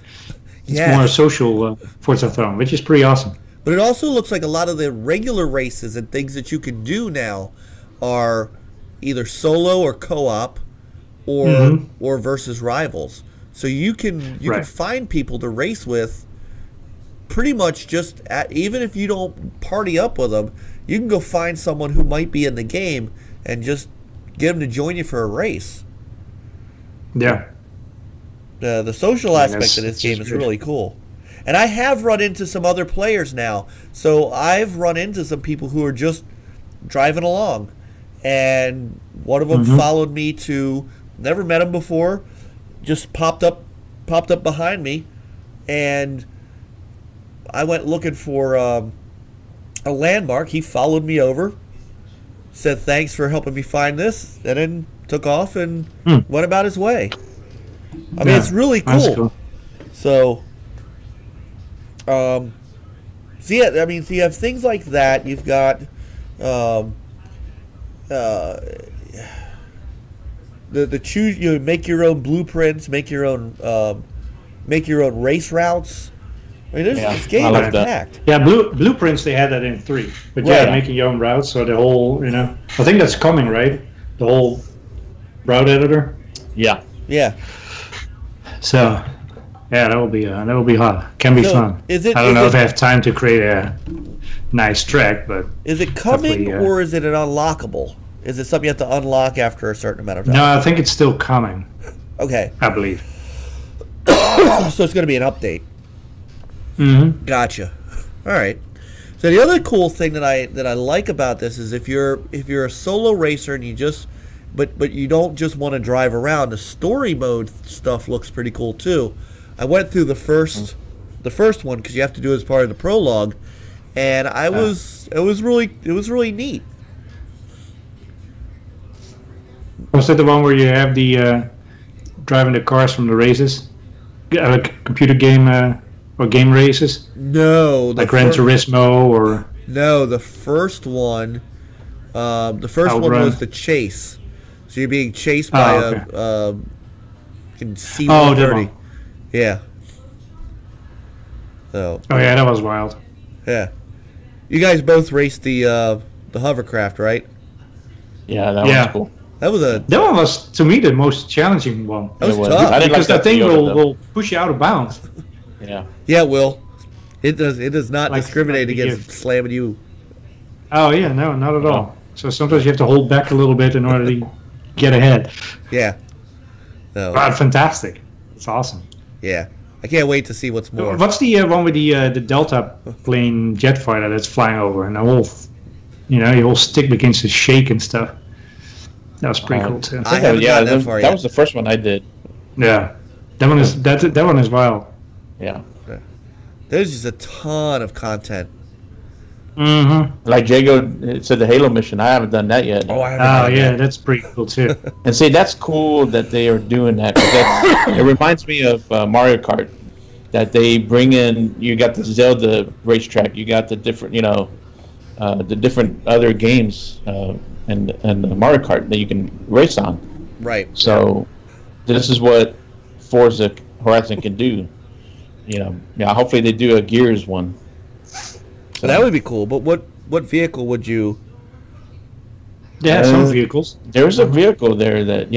B: It's more a social Forza-thon, which is pretty awesome.
A: But it also looks like a lot of the regular races and things that you can do now are either solo or co-op, or versus rivals. So you can find people to race with pretty much just even if you don't party up with them, you can go find someone who might be in the game and just get them to join you for a race.
B: Yeah.
A: The social aspect of this game is really cool. And I have run into some other players now. So I've run into some people who are just driving along. And one of them followed me to, never met him before, just popped up behind me. And I went looking for a landmark. He followed me over, said thanks for helping me find this, and then took off and went about his way. I mean, it's really cool. So, so you have things like that. You've got the choose. You make your own blueprints, make your own race routes. I mean, this game is packed.
B: Yeah, blueprints they had that in 3, but making your own routes. So the whole, I think that's coming, right? The whole route editor.
C: Yeah.
A: Yeah.
B: So, that will be hot. Can be fun. I don't know if I have time to create a nice track, but
A: is it coming or is it an unlockable? Is it something you have to unlock after a certain amount of time?
B: No, I think it's still coming.
A: Okay.
B: I believe.
A: So it's going to be an update.
B: Mm-hmm.
A: Gotcha. All right. So the other cool thing that I like about this is if you're a solo racer and you just but you don't just want to drive around, the story mode stuff looks pretty cool too. I went through the first one because you have to do it as part of the prologue, and it was really neat.
B: Was that the one where you have the driving the cars from the races, computer game or game races?
A: No,
B: like Gran Turismo or
A: no. The first one, was the chase. So you're being chased by a C-130. Yeah. So.
B: Oh yeah, that was wild.
A: Yeah. You guys both raced the hovercraft, right?
C: Yeah, that was cool.
A: That
B: one was, to me, the most challenging one.
A: That was tough.
B: Because that thing will push you out of bounds.
C: Yeah.
A: Yeah, it will. It does not discriminate against slamming you.
B: Oh yeah, no, not at all. So sometimes you have to hold back a little bit in order to get ahead.
A: Yeah. No.
B: But fantastic. It's awesome.
A: Yeah. I can't wait to see what's more.
B: What's the one with the Delta plane jet fighter that's flying over and the whole, your whole stick begins to shake and stuff. That was pretty cool too.
A: I haven't gotten that far yet.
C: That was the first one I did.
B: Yeah, that one is wild.
C: Yeah,
A: there's just a ton of content.
B: Mm-hmm.
C: Like Jago said, the Halo mission. I haven't done that yet.
A: Oh, I haven't.
B: Yeah, that's pretty cool too.
C: And see, that's cool that they are doing that. It reminds me of Mario Kart. That they bring in. You got the Zelda racetrack. You got the different, the different other games. And the Mario Kart that you can race on.
A: Right.
C: So this is what Forza Horizon can do. Hopefully they do a Gears one.
A: So that would be cool. But what vehicle would you?
B: Yeah, some vehicles.
C: There was a vehicle there that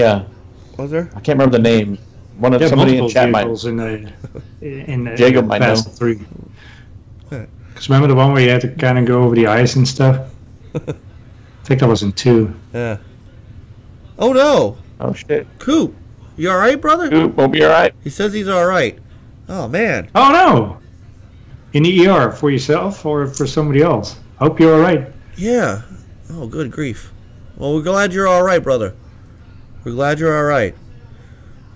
A: Was there?
C: I can't remember the name. Somebody in chat might.
B: In
C: Jago might know.
B: 3. Because remember the one where you had to kind of go over the ice and stuff. I think that was in 2.
A: Yeah. Oh no!
C: Oh shit!
A: Coop, you all right, brother?
C: Coop, will be all right.
A: He says he's all right. Oh man.
B: Oh no! In the ER for yourself or for somebody else? Hope you're all right.
A: Yeah. Oh, good grief. Well, we're glad you're all right, brother. We're glad you're all right.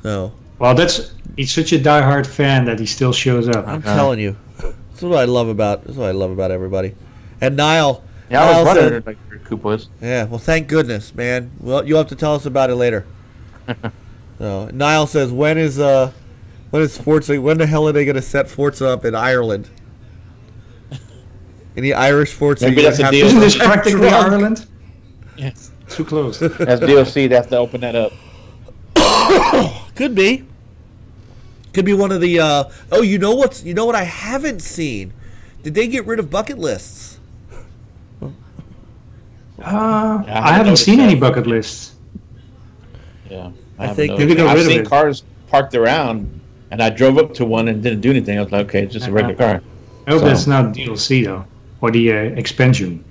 A: No.
B: Well, he's such a diehard fan that he still shows up.
A: I'm telling you. That's what I love about. That's what I love about everybody. And Niall.
C: Yeah, I was wondering where Coop was.
A: Yeah, well, thank goodness, man. Well, you'll have to tell us about it later. Niall says, when is Forza? When the hell are they going to set Forza up in Ireland? Any Irish Forza?
C: Maybe that's a deal.
B: Isn't this practically Ireland?
C: Yes.
B: Too close.
C: That's DLC. They have to open that up.
A: Could be. Could be one of the. You know what I haven't seen? Did they get rid of bucket lists?
B: I haven't seen any bucket lists.
C: Yeah,
A: I think
C: I've seen cars parked around, and I drove up to one and didn't do anything. I was like, okay, it's just a regular car.
B: I hope that's not DLC though, or the expansion.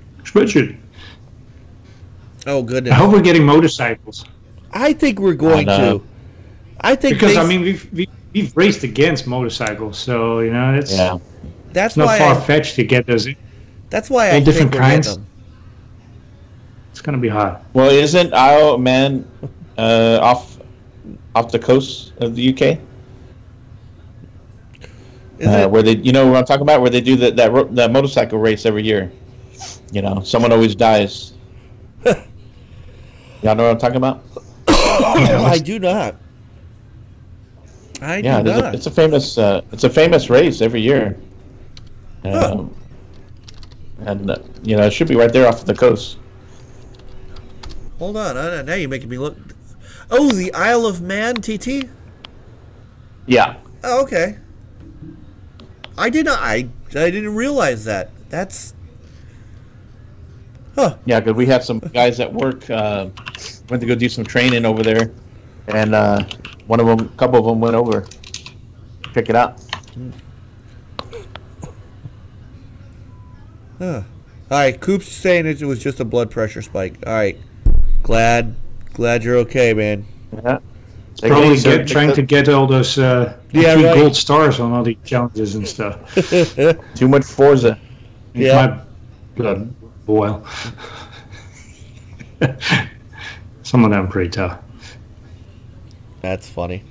A: Oh goodness!
B: I hope we're getting motorcycles.
A: I think we're going to. I think
B: because we've raced against motorcycles, so
A: that's
B: not far fetched to get those.
A: That's why I
B: different
A: think
B: kinds.
A: Them.
B: It's gonna be hot.
C: Well, isn't Isle of Man off the coast of the UK? Where they, what I'm talking about, where they do that motorcycle race every year. Someone always dies. Y'all know what I'm talking about?
A: I do not. I do not.
C: It's a famous race every year. And it should be right there off the coast.
A: Hold on, now you're making me look. Oh, the Isle of Man, TT.
C: Yeah.
A: Oh, okay. I didn't realize that. That's. Huh.
C: Yeah, because we had some guys at work went to go do some training over there, and a couple of them went over, check it out.
A: Huh. All right, Coop's saying it was just a blood pressure spike. All right, glad you're okay, man.
C: Yeah.
B: Probably trying to get all those gold stars on all the challenges and stuff.
C: Too much Forza.
B: My blood boil. Some of them are pretty tough.
A: That's funny.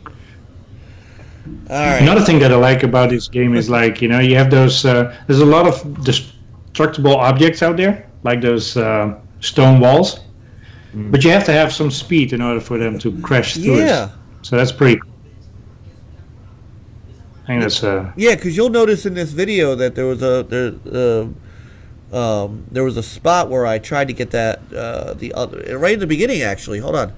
A: All right.
B: Another thing that I like about this game is like, you know, you have those. There's a lot of destructible objects out there, like those stone walls. But you have to have some speed in order for them to crash through it. So that's pretty cool. I think that's
A: yeah, because you'll notice in this video that there was a spot where I tried to get that the other right in the beginning. Actually, hold on.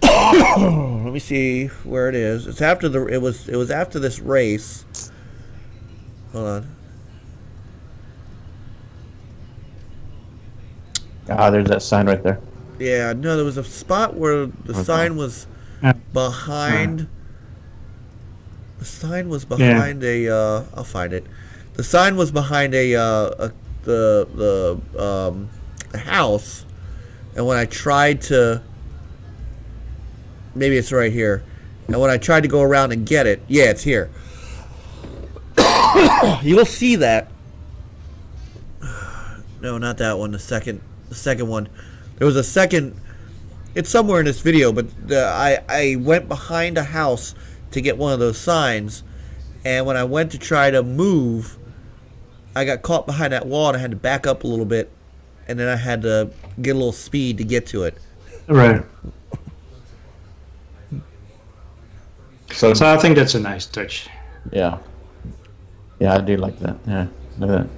A: Let me see where it is. It's after it was after this race. Hold on.
C: Ah, there's that sign right there.
A: Yeah, no, there was a spot where the sign was behind. The sign was behind a. I'll find it. The sign was behind the house, and when I tried to, maybe it's right here, and when I tried to go around and get it, yeah, it's here. You'll see that. No, not that one. The second one. There was a second. It's somewhere in this video, but I went behind a house to get one of those signs, and when I went to try to move, I got caught behind that wall and I had to back up a little bit, and then I had to get a little speed to get to it.
B: Right. So I think that's a nice touch.
C: Yeah. Yeah, I do like that. Yeah, look at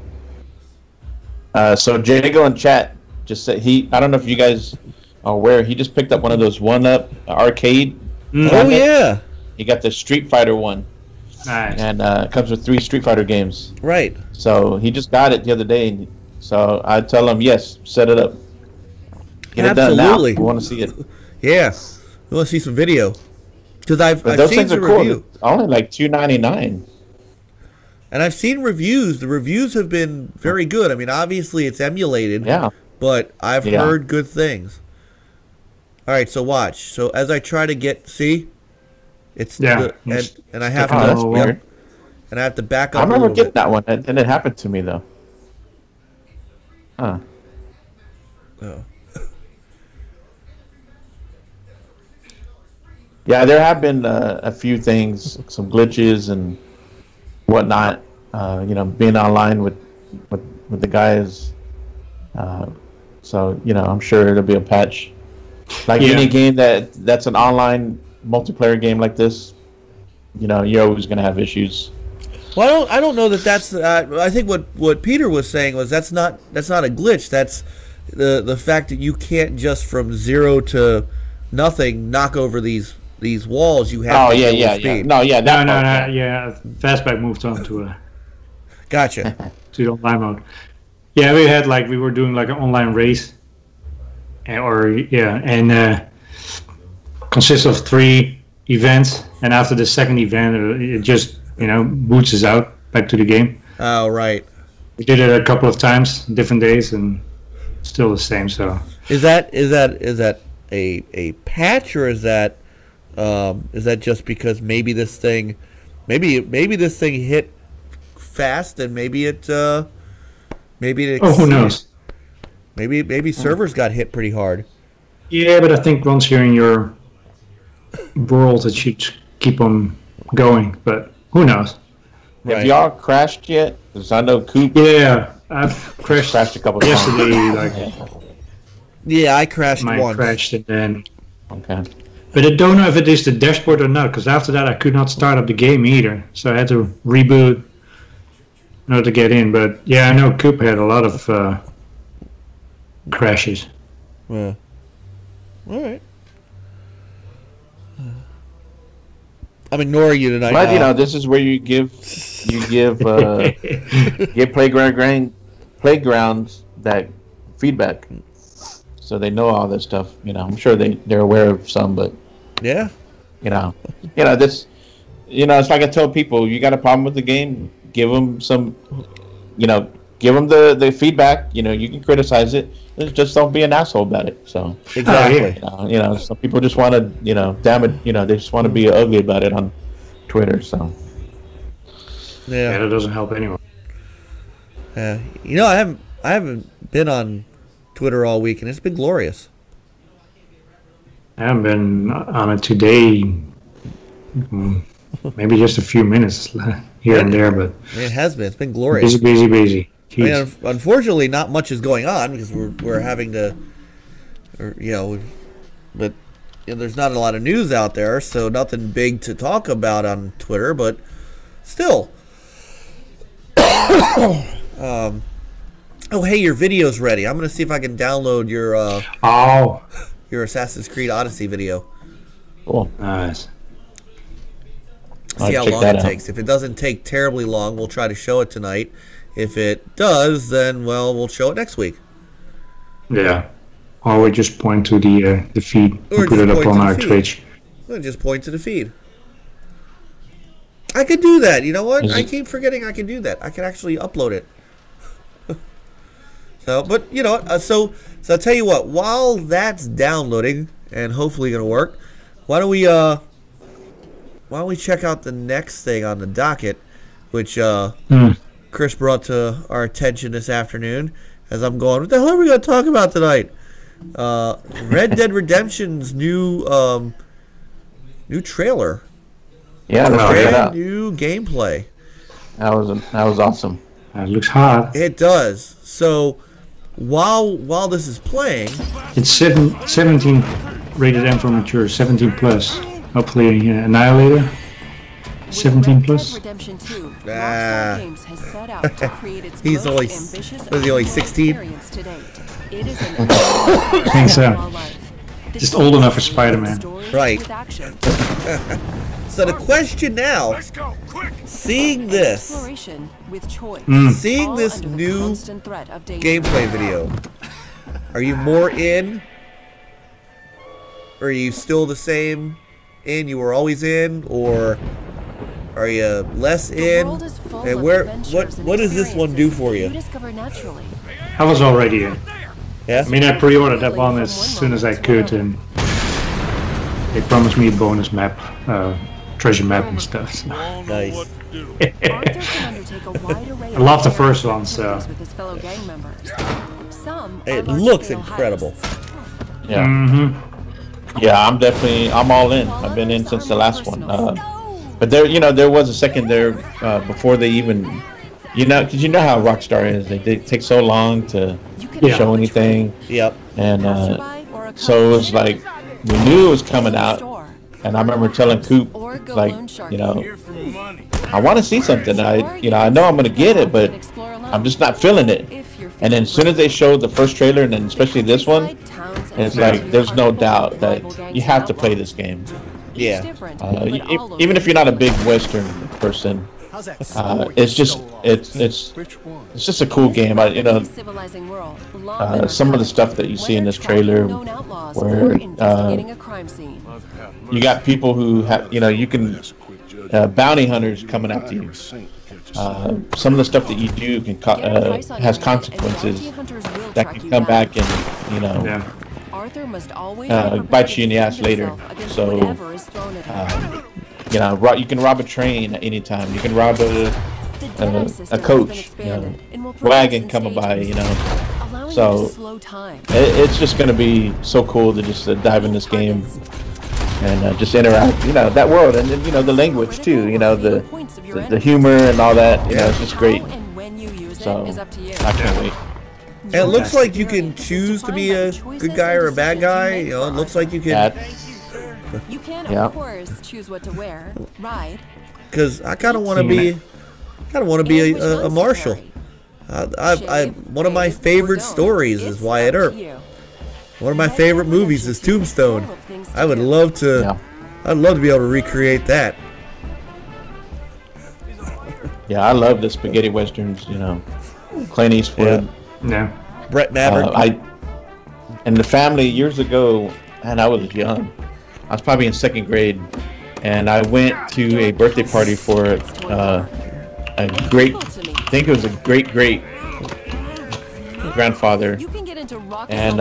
C: that. So Jago in chat just said I don't know if you guys are aware, he just picked up one of those 1-up arcade.
A: Oh yeah.
C: He got the Street Fighter one.
B: Nice.
C: And it comes with 3 Street Fighter games.
A: Right.
C: So he just got it the other day. So I tell him, yes, set it up. Get it done now. We want to see it.
A: Yeah. We want to see some video. Because I've
C: those
A: seen
C: things are
A: the
C: cool.
A: review.
C: It's only like $2.99.
A: And I've seen reviews. The reviews have been very good. I mean, obviously it's emulated.
C: Yeah.
A: But I've heard good things. All right, so watch. So as I try to see, it's and I have to and I have to back up.
C: I remember getting that one, and it happened to me though. Huh.
A: Oh.
C: Yeah, there have been a few things, some glitches and whatnot. You know, being online with the guys. So you know, I'm sure it'll be a patch. Like any game that's an online multiplayer game like this, you know, you're always going to have issues.
A: Well, I don't know that's. I think what Peter was saying was that's not a glitch. That's the fact that you can't just from 0 to nothing knock over these walls. You have speed.
B: No, Fastback moved on to
A: Gotcha.
B: to the online mode. Yeah, we were doing like an online race, and consists of 3 events, and after the second event, it just boots us out back to the game.
A: Oh, right.
B: We did it a couple of times, different days, and still the same. So
A: is that a patch, or is that just because maybe this thing hit fast and maybe it
B: who knows?
A: Maybe servers got hit pretty hard.
B: Yeah, but I think once you're in your world, it should keep on going. But who knows?
C: Right. Have y'all crashed yet? Because I know Coop.
B: Yeah, I've crashed
C: a couple
B: yesterday.
A: Yeah, I crashed once.
B: Crashed and then.
C: Okay.
B: But I don't know if it is the dashboard or not, because after that I could not start up the game either. So I had to reboot in order to get in. But yeah, I know Coop had a lot of crashes.
A: Yeah. All right. I'm ignoring you tonight.
C: But this is where you give playgrounds that feedback, so they know all this stuff. I'm sure they're aware of some, but
A: yeah,
C: this, it's like I tell people, you got a problem with the game, give them some, give them the feedback. You can criticize it. Just don't be an asshole about it. So
A: exactly.
C: Some people just want to, damn it, they just want to be ugly about it on Twitter. So
B: yeah, that doesn't help anyone.
A: You know, I haven't been on Twitter all week, and it's been glorious.
B: I haven't been on it today. Maybe just a few minutes here and there, but
A: it has been. It's been glorious.
B: Busy.
A: I mean, unfortunately, not much is going on because we're having to, but there's not a lot of news out there, so nothing big to talk about on Twitter. But still, oh hey, your video's ready. I'm gonna see if I can download your Assassin's Creed Odyssey video.
C: Cool.
B: Nice.
A: See how long it takes. If it doesn't take terribly long, we'll try to show it tonight. If it does, then, well, we'll show it next week.
B: Yeah. Or we just point to the feed and put it up on our Twitch.
A: We'll just point to the feed. I could do that. You know what? I keep forgetting I can do that. I can actually upload it. But, you know, so I'll tell you what. While that's downloading and hopefully going to work, why don't we check out the next thing on the docket, which Chris brought to our attention this afternoon as I'm going, what the hell are we going to talk about tonight? Red Dead Redemption's new trailer.
C: Yeah,
A: brand new gameplay.
C: That was awesome.
B: It looks hot.
A: It does. So while this is playing,
B: it's 17 rated M for mature, 17 plus. Hopefully, Annihilator. 17 plus.
A: He's only 16?
B: I think so. Just old enough for Spider-Man.
A: Right. So the question now, seeing this new gameplay video, are you more in? Or are you still the same in you were always in? Or are you less in? And what does this one do for you?
B: I was already in.
A: Yeah?
B: I mean, I pre-ordered that one as soon as I could, and they promised me a bonus map, treasure map and stuff. So.
A: Nice.
B: I love the first one, so.
A: It looks incredible.
C: Yeah. Yeah, I'm all in. I've been in since the last one. But there was a second there before they even, because you know how Rockstar is. They take so long to show anything.
A: Yep.
C: And so it was like we knew it was coming out, and I remember telling Coop, like, I want to see something. I know I'm gonna get it, but I'm just not feeling it. And then as soon as they showed the first trailer, and then especially this one, it's like there's no doubt that you have to play this game.
A: Yeah.
C: Even if you're not a big Western person, it's just a cool game. Some of the stuff that you see in this trailer, where you got people who have, you can bounty hunters coming after you. Some of the stuff that you do can has consequences that can come back and bite you in the ass later. So you can rob a train at any time. You can rob a coach, wagon coming by. So it's just going to be so cool to just dive in this game and just interact. That world, and then the language too. The humor and all that. It's just great. So I can't wait.
A: And it looks like you can choose to be a good guy or a bad guy. It looks like you can.
D: You can, of course, choose what to wear, ride.
A: Because I kind of want to be, a marshal. One of my favorite stories is Wyatt Earp. One of my favorite movies is Tombstone. I would love to. I'd love to be able to recreate that.
C: Yeah, I love the spaghetti westerns. Clint Eastwood.
B: Yeah.
A: Brett Maverick.
C: And the family years ago, and I was young. I was probably in second grade, and I went to a birthday party for a great. I think it was a great grandfather, and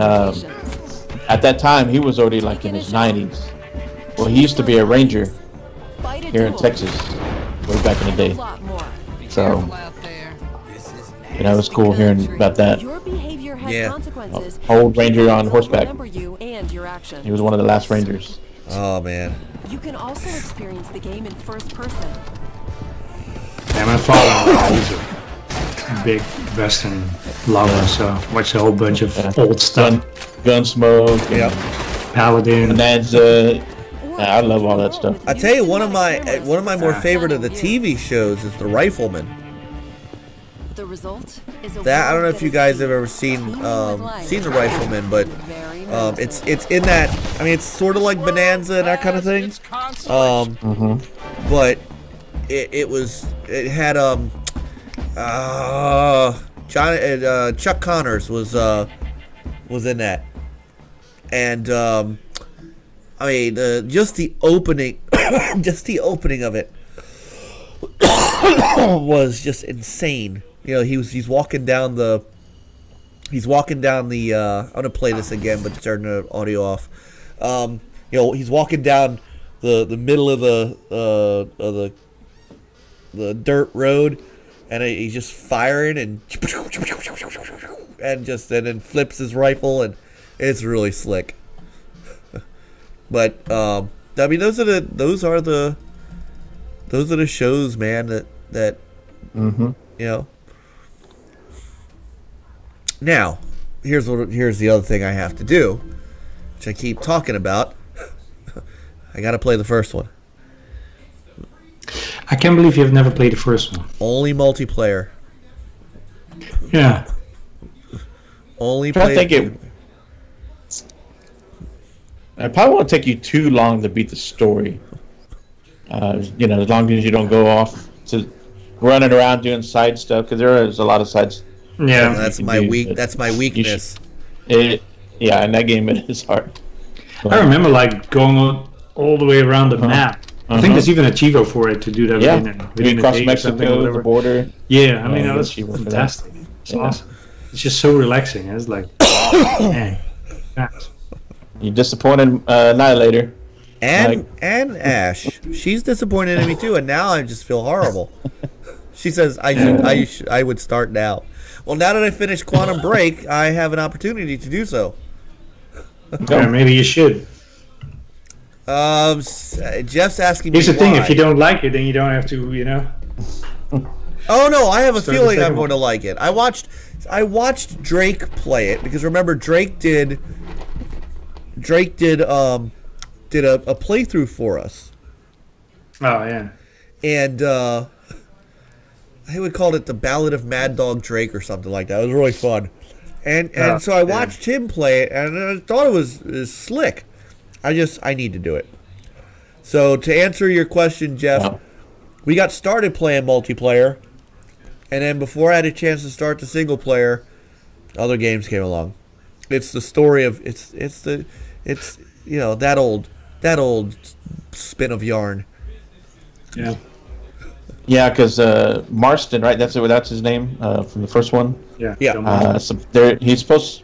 C: at that time he was already like in his 90s. Well, he used to be a ranger here in Texas way back in the day. So You know, it was cool hearing about that.
D: Your behavior has consequences.
C: Old ranger on horseback.
D: Remember you and your actions.
C: He was one of the last rangers.
A: Oh man.
D: You can also experience the game in first person.
B: Yeah, my father is a big Western lover, so watched a whole bunch of old stuff.
C: Gunsmoke.
A: Yep.
B: Paladin.
C: Bonanza. I love all that stuff.
A: I tell you, one of my more favorite of the TV shows is The Rifleman.
D: The result is a
A: That I don't know if you guys have ever seen The Rifleman, but it's in that. I mean, it's sort of like Bonanza and that kind of thing. But it had Chuck Connors was in that, and I mean just the opening, just the opening of it was just insane. You know, he's walking down the. I'm gonna play this again, but turn the audio off. You know, he's walking down the middle of the dirt road, and he's just firing and then flips his rifle, and it's really slick. But I mean, those are the shows, man. That you know. Now, here's the other thing I have to do, which I keep talking about. I got to play the first one.
B: I can't believe you've never played the first one.
A: Only multiplayer.
B: Yeah.
C: I think it probably won't take you too long to beat the story. You know, as long as you don't go off to running around doing side stuff, because there is a lot of sides.
B: Yeah,
A: that's my That's my weakness.
C: In that game it is hard. But
B: I remember like going all the way around the map. I think there's even a Chivo for it to do that within
C: across
B: a day
C: Mexico, the border.
B: Yeah, I mean that was fantastic. It's awesome. It's just so relaxing. It's like, man.
C: You disappointed Annihilator.
A: And Ash, she's disappointed in me too, and now I just feel horrible. She says I would start now. Well, now that I finished Quantum Break, I have an opportunity to do so.
B: Yeah, maybe you should.
A: Jeff's asking me
B: Here's the thing:
A: why.
B: if you don't like it, then you don't have to, you know.
A: Oh no, I have a feeling I'm going to like it. I watched Drake play it because remember Drake did a playthrough for us.
B: Oh yeah.
A: And I would call it the Ballad of Mad Dog Drake or something like that. It was really fun. And so I watched him play it, and I thought it was slick. I need to do it. So to answer your question, Jeff, we got started playing multiplayer, and then before I had a chance to start the single player, other games came along. It's the story of it's you know that old spin of yarn.
B: Yeah.
C: Yeah, because Marston, right? That's his name from the first one.
B: Yeah.
A: Yeah.
C: He's supposed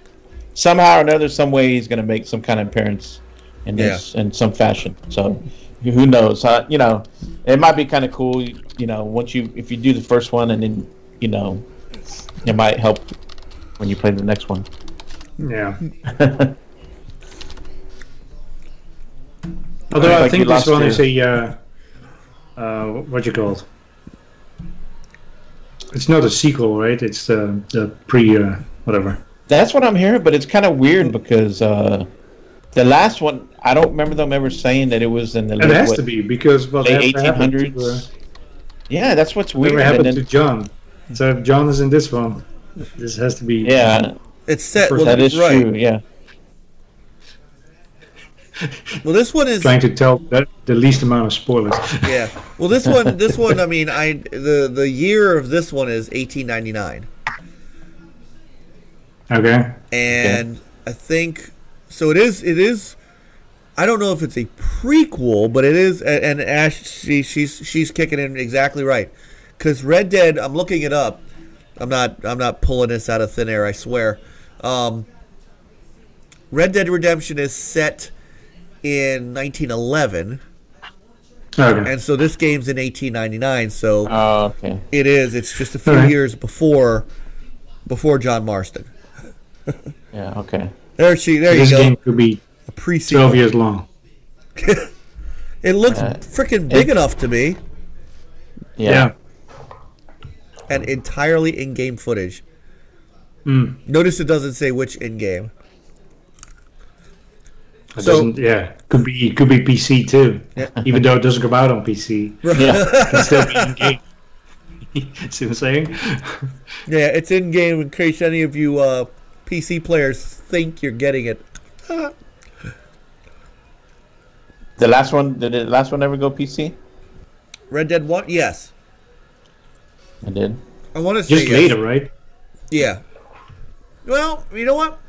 C: somehow or another, some way he's going to make some kind of appearance in this in some fashion. So who knows? You know, it might be kind of cool. You know, if you do the first one and then you know, it might help when you play the next one.
B: Yeah. Although I think this one is a what you call it? It's not a sequel, right? It's the pre whatever.
C: That's what I'm hearing, but it's kind of weird because the last one, I don't remember them ever saying that it was in the
B: late, it has to be because
C: late 1800s. Yeah, that's what's weird.
B: What happened to John? So if John is in this one, this has to be.
C: Yeah,
A: it's set.
C: Well, that is true. Yeah.
A: Well, this one is
B: trying to tell the least amount of spoilers.
A: Yeah. Well, this one. I mean, the year of this one is 1899.
B: Okay.
A: And I think so. It is. I don't know if it's a prequel, but it is. And Ash, she's kicking in exactly right. Because Red Dead, I'm looking it up. I'm not pulling this out of thin air. I swear. Red Dead Redemption is set in 1911.
B: Okay.
A: And so this game's in 1899. So
C: okay.
A: it is. It's just a few years before before John Marston.
C: Yeah. Okay.
A: There you
B: This
A: go.
B: game could be
A: A pre-sequel.
B: 12 years long.
A: It looks freaking big enough to me,
C: Yeah.
A: and entirely in-game footage.
B: Mm.
A: Notice it doesn't say which in-game.
B: It doesn't, could be PC too.
A: Yeah.
B: Even though it doesn't come out on PC,
C: Yeah.
B: it can still be in game. See what I'm saying?
A: Yeah, it's in-game in case any of you PC players think you're getting it.
C: The last one, did the last one ever go PC?
A: Red Dead 1? Yes.
C: It did.
A: I want to say
B: Just
A: yes.
B: later, right?
A: Yeah. Well, you know what?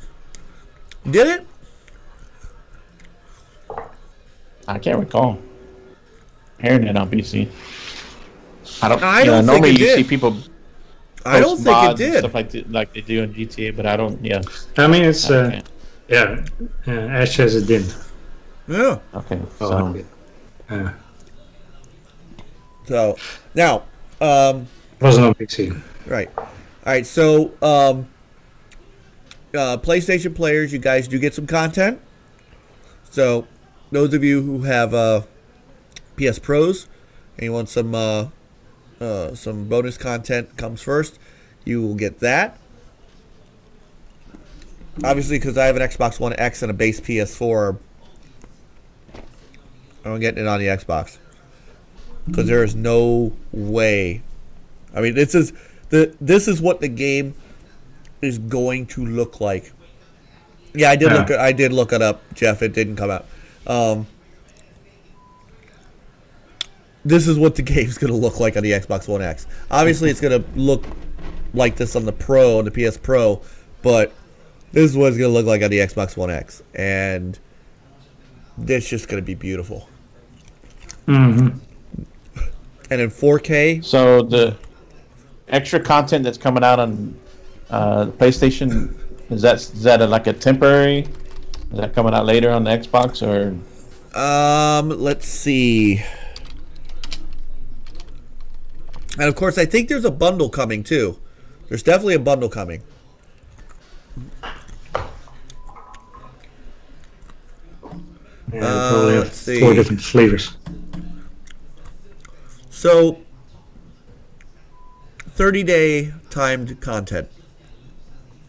A: Did it?
C: I can't recall hearing it on PC. I don't
A: think
C: normally
A: it
C: you
A: did.
C: see people
A: I don't
C: post
A: think it
C: mods and
A: did.
C: stuff like they do in GTA, but I don't. Yeah.
B: I mean, it's
C: Okay.
B: Ash says it didn't.
A: Yeah.
C: Okay.
B: Oh,
C: So
B: okay.
A: So, now,
B: Wasn't on PC.
A: right. All right, so, PlayStation players, you guys do get some content. So, those of you who have PS Pros and you want some bonus content comes first, you will get that. Obviously, because I have an Xbox One X and a base PS4, I'm getting it on the Xbox. Because there is no way. I mean, this is what the game is going to look like. Yeah, I did look it up, Jeff. It didn't come out. This is what the game's going to look like on the Xbox One X. Obviously, it's going to look like this on the Pro, on the PS Pro, but this is what it's going to look like on the Xbox One X. And it's just going to be beautiful.
B: Mm-hmm.
A: And in 4K.
C: So the extra content that's coming out on PlayStation, is that like a temporary? Is that coming out later on the Xbox or?
A: Let's see. And of course, I think there's a bundle coming too. There's definitely a bundle coming.
B: Yeah, probably have
A: let's see.
B: 4 different flavors.
A: So, 30-day timed content.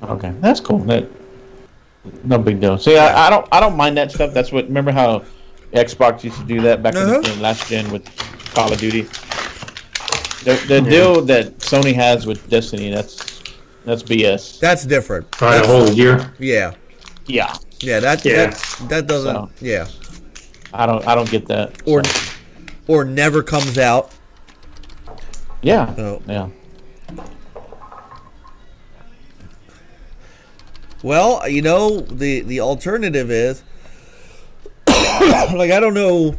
C: Okay, that's cool. No big deal. See, I don't mind that stuff. That's what. Remember how Xbox used to do that back in the last gen with Call of Duty. The deal that Sony has with Destiny, that's BS.
A: That's different.
B: For a whole year.
A: Yeah.
C: Yeah.
A: Yeah. That doesn't.
C: So,
A: yeah.
C: I don't get that.
A: Or never comes out.
C: Yeah.
A: Oh.
C: Yeah.
A: Well, you know, the alternative is like, I don't know.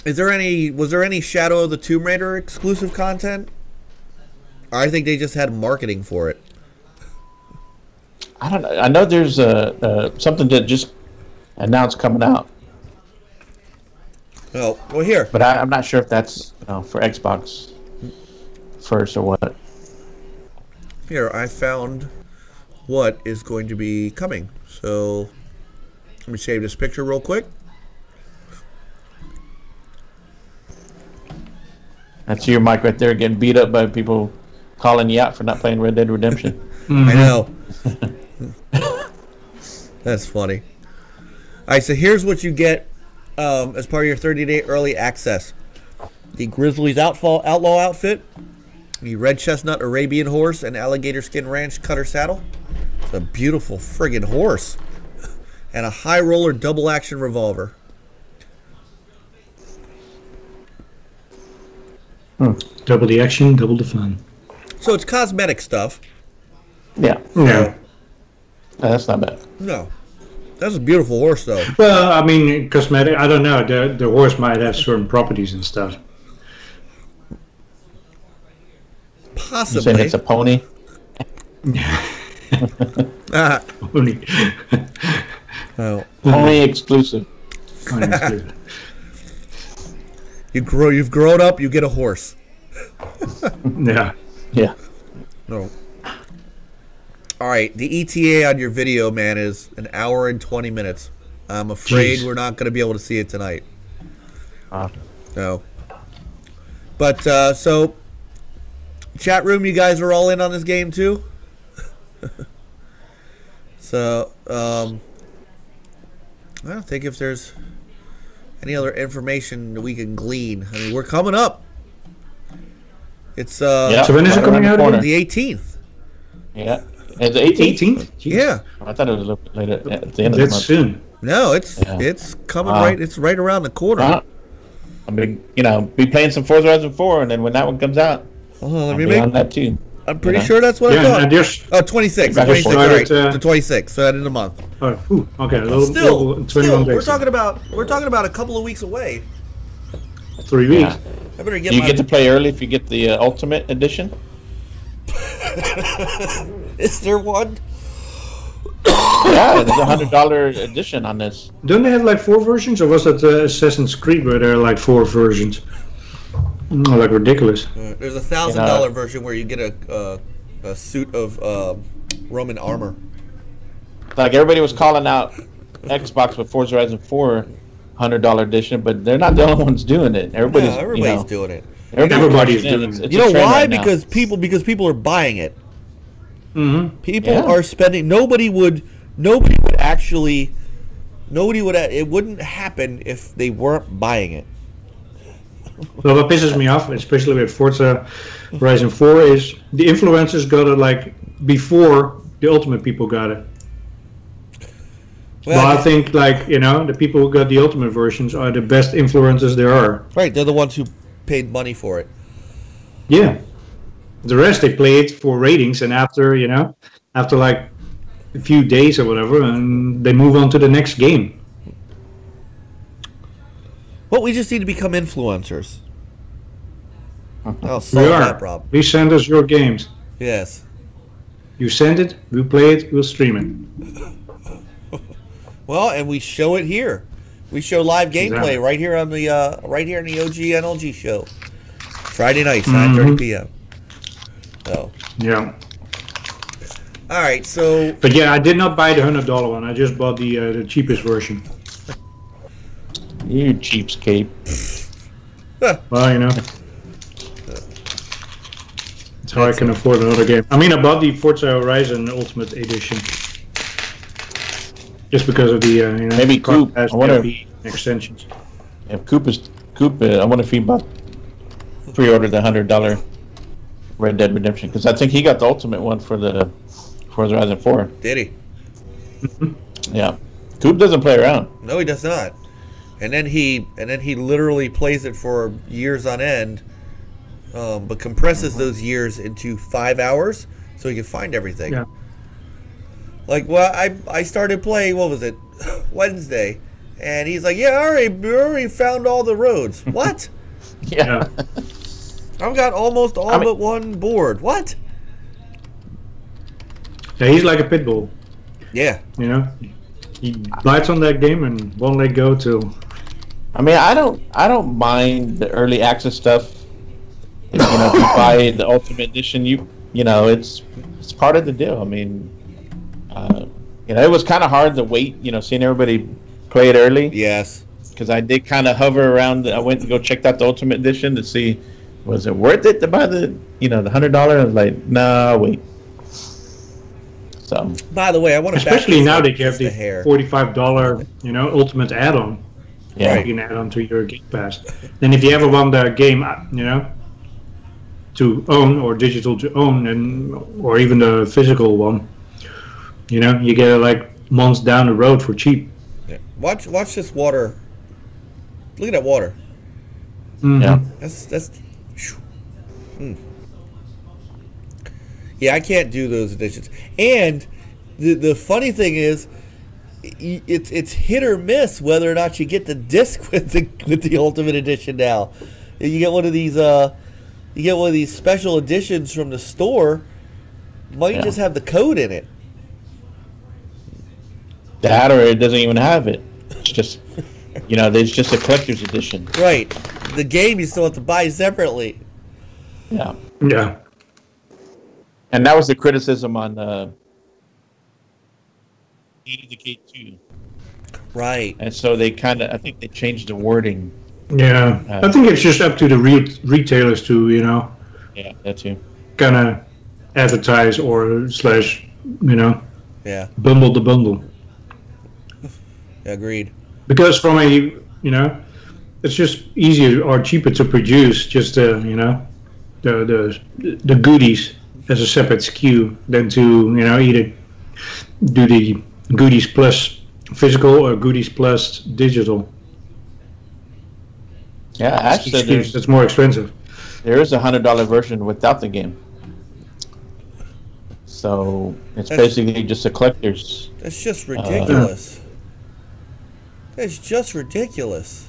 A: Was there any Shadow of the Tomb Raider exclusive content? I think they just had marketing for it.
C: I don't know. I know there's something that just announced coming out,
A: Oh, well, here.
C: but I'm not sure if that's for Xbox first or what.
A: Here, I found what is going to be coming. So, let me save this picture real quick.
C: That's your mic right there getting beat up by people calling you out for not playing Red Dead Redemption.
A: I know. That's funny. All right, so here's what you get as part of your 30-day early access. The Grizzly's Outlaw outfit, the Red Chestnut Arabian horse, and alligator skin ranch cutter saddle. It's a beautiful friggin' horse. And a high roller double action revolver.
B: Double the action, double the fun.
A: So it's cosmetic stuff.
C: Yeah.
B: Yeah.
C: That's not bad.
A: No. That's a beautiful horse, though.
B: Well, I mean, cosmetic. I don't know. The horse might have certain properties and stuff.
C: You
A: Possibly.
C: saying it's a pony?
A: Ah,
B: Only.
A: oh.
C: Pony exclusive.
A: You've grown up, you get a horse.
B: Yeah.
C: Yeah.
A: No. All right, the ETA on your video, man, is an hour and 20 minutes. I'm afraid we're not going to be able to see it tonight. No. But, so, chat room, you guys are all in on this game, too? So, I don't think if there's any other information that we can glean. I mean, we're coming up. It's,
B: So when is it coming out?
A: The 18th.
C: Yeah. It's the 18th?
A: Yeah.
C: I thought it was a little bit later at the end of the month.
B: That's soon.
A: No, it's coming right. It's right around the corner.
C: I mean, be playing some Forza Horizon 4, and then when that one comes out,
A: let me
C: be on that too.
A: I'm pretty sure that's what I thought. 26. 26. All right, the 26. So that in a month.
B: Okay.
A: Still,
B: 21 days.
A: we're talking about a couple of weeks away.
B: 3 weeks.
C: Yeah.
A: I better get.
C: You get to play early if you get the Ultimate Edition.
A: Is there one?
C: Yeah, there's $100 edition on this.
B: Don't they have like 4 versions, or was that Assassin's Creed where there are like 4 versions? Like ridiculous.
A: There's a $1,000 version where you get a suit of Roman armor.
C: Like everybody was calling out Xbox with Forza Horizon 4 $100 edition, but they're not the only ones doing it. Everybody's
A: doing it.
B: Everybody's doing it.
A: You know why? Because people are buying it.
B: Mm-hmm.
A: People are spending. Nobody would actually. It wouldn't happen if they weren't buying it.
B: Well, what pisses me off, especially with Forza Horizon 4, is the influencers got it like before the Ultimate people got it. Well, I think the people who got the Ultimate versions are the best influencers there are.
A: Right, they're the ones who paid money for it.
B: Yeah. The rest, they play it for ratings, and after like a few days or whatever, and they move on to the next game.
A: Well, we just need to become influencers. I'll solve that problem.
B: Please send us your games.
A: Yes.
B: You send it, we'll play it, we'll stream it.
A: Well, and we show it here. We show live gameplay right here on the in the OG NLG show. Friday nights, 9:30 p.m. So.
B: Yeah.
A: All right, so.
B: But yeah, I did not buy the $100 one. I just bought the cheapest version.
C: You cheapskate.
B: Well, that's how I can afford another game. I mean, I bought the Forza Horizon Ultimate Edition just because of the
C: maybe Coop. I wonder
B: extensions.
C: If Coop, I wonder if he pre-ordered the $100 Red Dead Redemption, because I think he got the Ultimate one for the Forza Horizon 4.
A: Did he?
C: Yeah. Coop doesn't play around.
A: No, he does not. And then he literally plays it for years on end, but compresses those years into 5 hours so he can find everything.
B: Yeah.
A: Like, well, I started playing, what was it, Wednesday, and he's like, yeah, I already found all the roads. What?
C: Yeah.
A: I've got almost all but one board. What?
B: Yeah, he's like a pit bull.
A: Yeah.
B: He bites on that game and won't let go till.
C: I mean, I don't mind the early access stuff. If you buy the Ultimate Edition, it's part of the deal. I mean, it was kind of hard to wait. Seeing everybody play it early.
A: Yes.
C: Because I did kind of hover around. I went to go check out the Ultimate Edition to see, was it worth it to buy the the $100? I was like, nah, wait. So.
A: By the way, I want to
B: especially now they have the $45 Ultimate add-on.
C: Yeah.
B: You can add on to your Game Pass. Then if you ever want the game, to own or digital to own, or even the physical one, you get it like months down the road for cheap.
A: Yeah. Watch this water. Look at that water.
B: Mm-hmm.
C: Yeah.
A: That's. Yeah, I can't do those editions. And the funny thing is, it's hit or miss whether or not you get the disc with the Ultimate Edition now. You get one of these special editions from the store. Might just have the code in it.
C: That, or it doesn't even have it. It's just there's just a collector's edition.
A: Right. The game you still have to buy separately.
C: Yeah.
B: Yeah.
C: And that was the criticism on State of Decay 2.
A: Right.
C: And so I think they changed the wording.
B: Yeah, I think it's just up to the retailers to,
C: Yeah, that too.
B: kind of advertise or slash,
A: Yeah.
B: bundle the bundle.
A: Agreed.
B: Because from it's just easier or cheaper to produce just the goodies as a separate SKU than to either do the goodies plus physical or goodies plus digital.
C: Yeah, actually,
B: it's more expensive.
C: There is a $100 version without the game. So it's basically just a collector's.
A: That's just ridiculous. That's just ridiculous.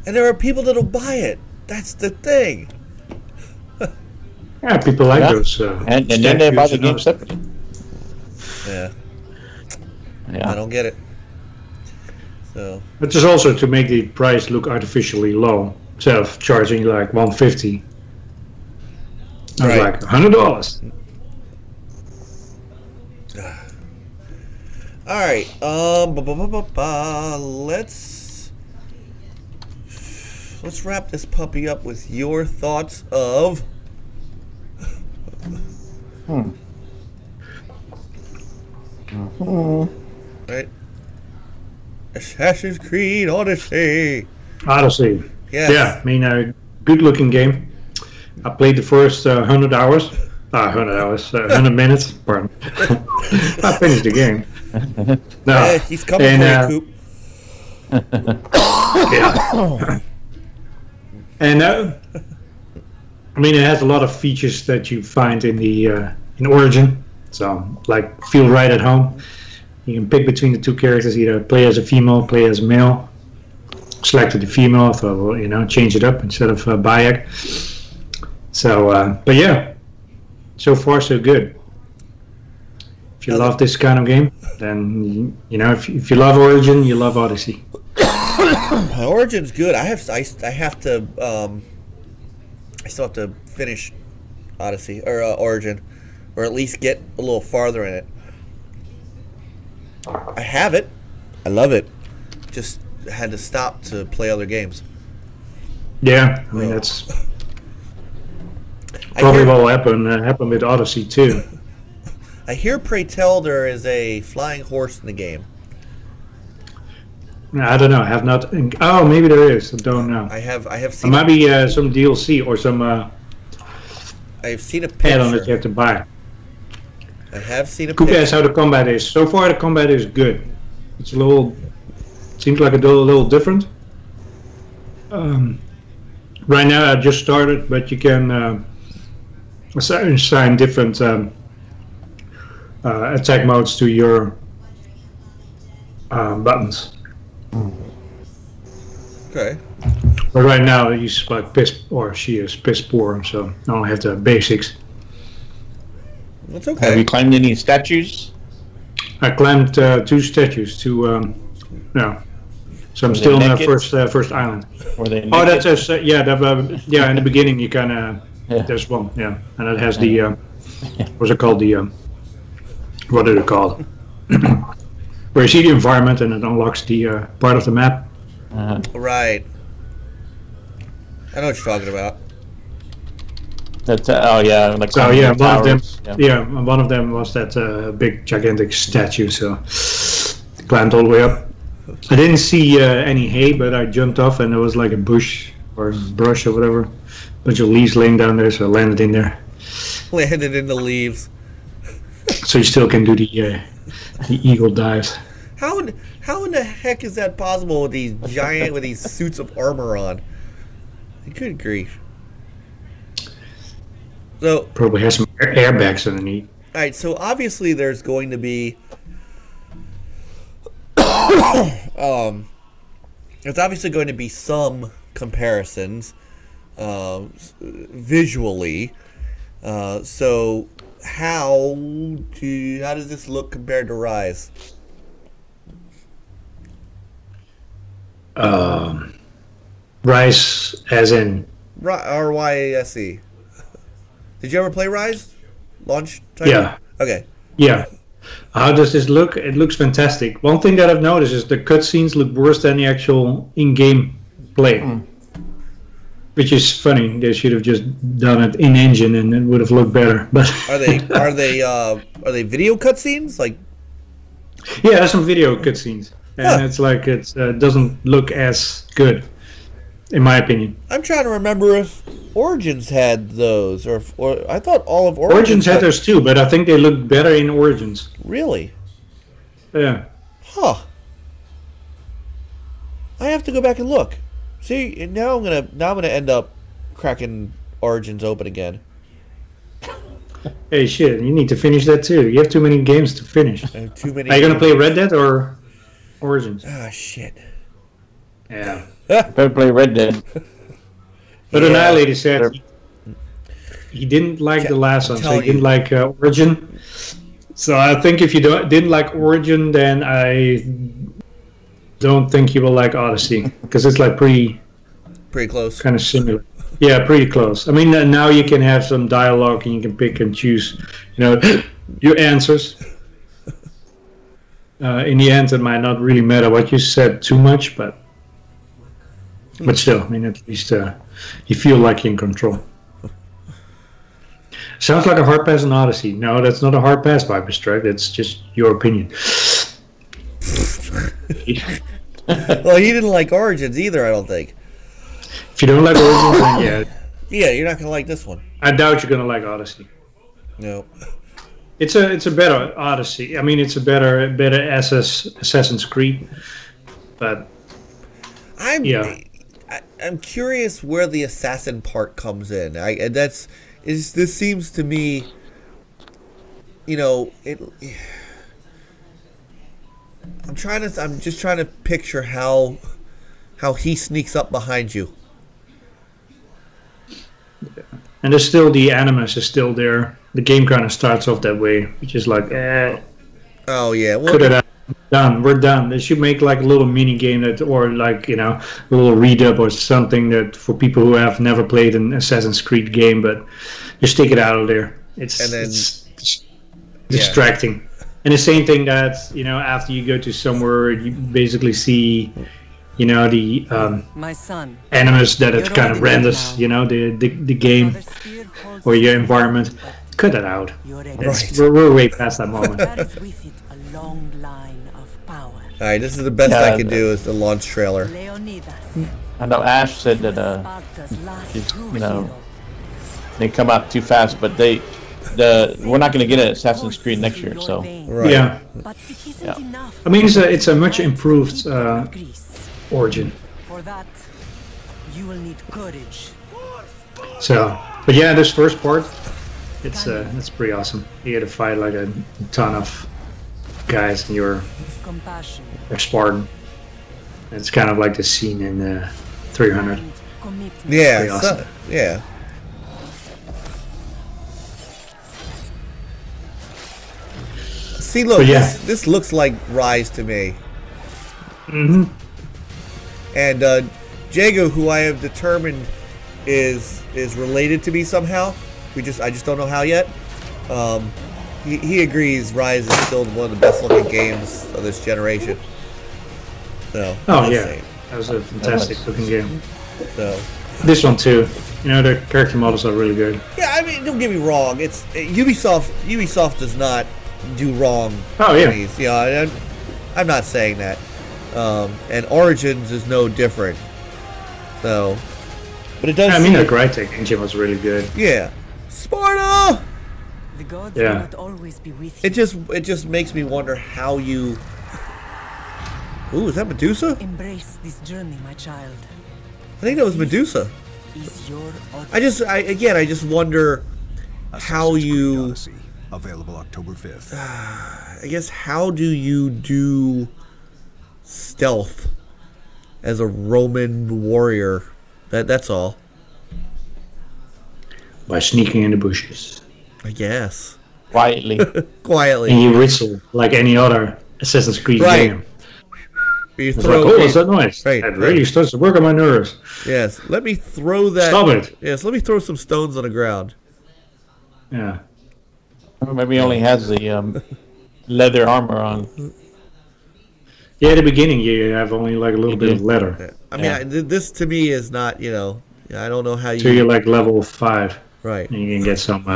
A: And there are people that'll buy it. That's the thing.
B: Yeah, people like those.
C: And then they buy the game separately.
A: Yeah.
C: Yeah.
A: I don't get it. So.
B: But just also to make the price look artificially low, instead of charging like $150. I was like $100.
A: All right. Let's wrap this puppy up with your thoughts of. Right. Assassin's Creed Odyssey.
B: Odyssey.
A: Yes.
B: Yeah, I mean, good looking game. I played the first 100 hours. 100 minutes. Pardon. I finished the game. No.
A: Yeah, he's coming for you, Coop.
B: Yeah. And I mean, it has a lot of features that you find in the in Origin. So, like, feel right at home. You can pick between the two characters, either play as a female, play as a male. Selected the female, so change it up instead of Bayek. So, but yeah, so far so good. If you love this kind of game, then if you love Origin, you love Odyssey.
A: Origin's good. I still have to finish Odyssey or Origin, or at least get a little farther in it. I have it. I love it. Just had to stop to play other games.
B: Yeah, I mean that's probably what will happen with Odyssey too.
A: I hear, pray tell, there is a flying horse in the game.
B: I don't know. I have not. Oh, maybe there is. I don't know.
A: I have seen.
B: It might be some DLC or some.
A: I have seen a picture.
B: Add-on that you have to buy.
A: I have seen a
B: Coop
A: picture.
B: asks how the combat is. So far, the combat is good. It's a little. Seems like a little different. Right now, I just started, but you can assign different attack modes to your buttons.
A: Okay.
B: But right now, he's like she is piss poor, so I only have the basics.
A: That's okay.
C: Have you climbed any statues?
B: I climbed 2 statues. No. So I'm still on the first island.
C: Were they naked?
B: Oh, that's yeah. In the beginning, you kind of there's one, yeah, and it has the what's it called? What are they called? Where you see the environment and it unlocks the part of the map.
A: Right. I know what you're talking about.
C: That's like
B: so yeah, one of them.
C: Yeah.
B: One of them was that big gigantic statue. So climbed all the way up. I didn't see any hay, but I jumped off and there was like a bush or brush or whatever, bunch of leaves laying down there. So I landed in there.
A: Landed in the leaves.
B: So you still can do the eagle dives.
A: How in the heck is that possible with these with these suits of armor on? Good grief. So
B: probably has some airbags underneath.
A: All right, so obviously there's going to be there's obviously going to be some comparisons visually. So how does this look compared to Rise?
B: Rise as in
A: RYSE. Did you ever play Rise? Launch title?
B: Yeah.
A: Okay.
B: Yeah. How does this look? It looks fantastic. One thing that I've noticed is the cutscenes look worse than the actual in-game play. Which is funny. They should have just done it in engine, and it would have looked better. But
A: are they video cutscenes? Like,
B: yeah, there's some video cutscenes, and it's like it doesn't look as good, in my opinion.
A: I'm trying to remember if Origins had those, or I thought all of
B: Origins had those too, but I think they look better in Origins.
A: Really?
B: Yeah.
A: Huh. I have to go back and look. See, now I'm gonna end up cracking Origins open again.
B: Hey, shit! You need to finish that too. You have too many games to finish.
A: I have too many.
B: Are you gonna play Red Dead or Origins?
A: Ah, shit.
B: Yeah.
C: Better play Red Dead.
B: But Annihilator said he didn't like the last one, so he didn't like Origin. So I think if you didn't like Origin, then I don't think you will like Odyssey, because it's like pretty
A: close,
B: kind of similar. Yeah, pretty close. I mean, now you can have some dialogue and you can pick and choose, your answers. In the end, it might not really matter what you said too much, but still, I mean, at least you feel like you're in control. Sounds like a hard pass on Odyssey. No, that's not a hard pass, Viperstrike. That's just your opinion.
A: Well, he didn't like Origins either, I don't think.
B: If you don't like Origins, then yeah.
A: Yeah, you're not gonna like this one.
B: I doubt you're gonna like Odyssey.
A: No.
B: It's a better Odyssey. I mean, it's a better Assassin's Creed, but
A: I'm curious where the assassin part comes in. This seems to me, I'm just trying to picture how he sneaks up behind you.
B: And there's still the animus is still there. The game kind of starts off that way, which is like,
A: oh yeah,
B: well, we're done. They should make like a little mini game or like a little read-up or something that for people who have never played an Assassin's Creed game, but just take it out of there. It's distracting. And the same thing that after you go to somewhere, you basically see the
D: my son,
B: animus that it kind of renders the game or your environment. Cut that out. We're way past that moment.
A: Alright, this is the best I can do is the launch trailer.
C: I know Ash said that they come out too fast, but we're not going to get an Assassin's Creed next year, so
B: yeah. I mean, it's a much improved Origin.
E: For that, you will need courage.
B: So, but yeah, this first part, it's pretty awesome. You get to fight like a ton of guys, and you're Spartan. It's kind of like the scene in 300.
A: Yeah,
B: awesome.
A: Yeah. See, look, this looks like Rise to me.
B: Mm-hmm.
A: And Jago, who I have determined is related to me somehow. I just don't know how yet. He agrees Rise is still one of the best looking games of this generation. So.
B: That was a fantastic looking game.
A: So.
B: This one too. The character models are really good.
A: Yeah, I mean, don't get me wrong. It's Ubisoft. Ubisoft does not do wrong.
B: Oh yeah.
A: These. I'm not saying that. And Origins is no different. So, but it does.
B: I mean, the Crytek engine was really good.
A: Yeah, Sparta.
E: The gods will not always be with you.
A: It just makes me wonder how you. Ooh, is that Medusa?
E: Embrace this journey, my child.
A: I think that was Medusa.
E: Is your
A: I just wonder how you.
F: Available October 5th.
A: I guess how do you do stealth as a Roman warrior? That's all.
B: By sneaking in the bushes.
A: I guess.
C: Quietly.
A: Quietly.
B: And you whistle like any other Assassin's Creed game.
A: You
B: it's like, oh, what's that noise?
A: Right,
B: that really starts to work on my nerves.
A: Yes, let me throw that.
B: Stop it.
A: Yes, let me throw some stones on the ground.
B: Yeah.
C: Or maybe he only has the leather armor on.
B: Yeah, at the beginning you have only like a little bit of leather.
A: I mean, this to me is not, you know, I don't know how you.
B: So you're like level 5.
A: Right.
B: And you can get some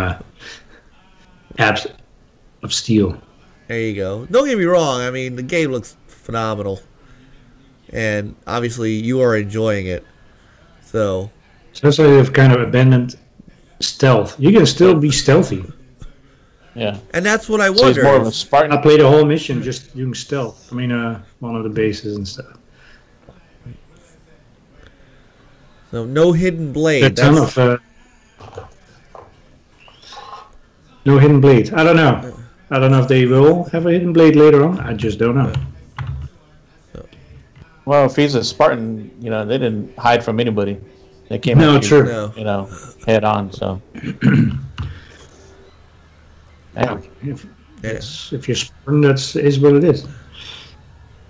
B: abs of steel.
A: There you go. Don't get me wrong. I mean, the game looks phenomenal, and obviously you are enjoying it. So
B: that's why they've kind of abandoned stealth. You can still be stealthy.
C: Yeah.
A: And that's what I
C: So
A: wonder.
C: he's more of a Spartan.
B: I played the whole mission just doing stealth. I mean, one of the bases and stuff.
A: So no hidden blade.
B: A ton of no hidden blade. I don't know. I don't know if they will have a hidden blade later on. I just don't know.
C: Well, if he's a Spartan, you know, they didn't hide from anybody. They came
B: No,
C: at you,
B: true.
A: No.
C: you know, head on. So,
B: Yeah. If you're Spartan, is what it is.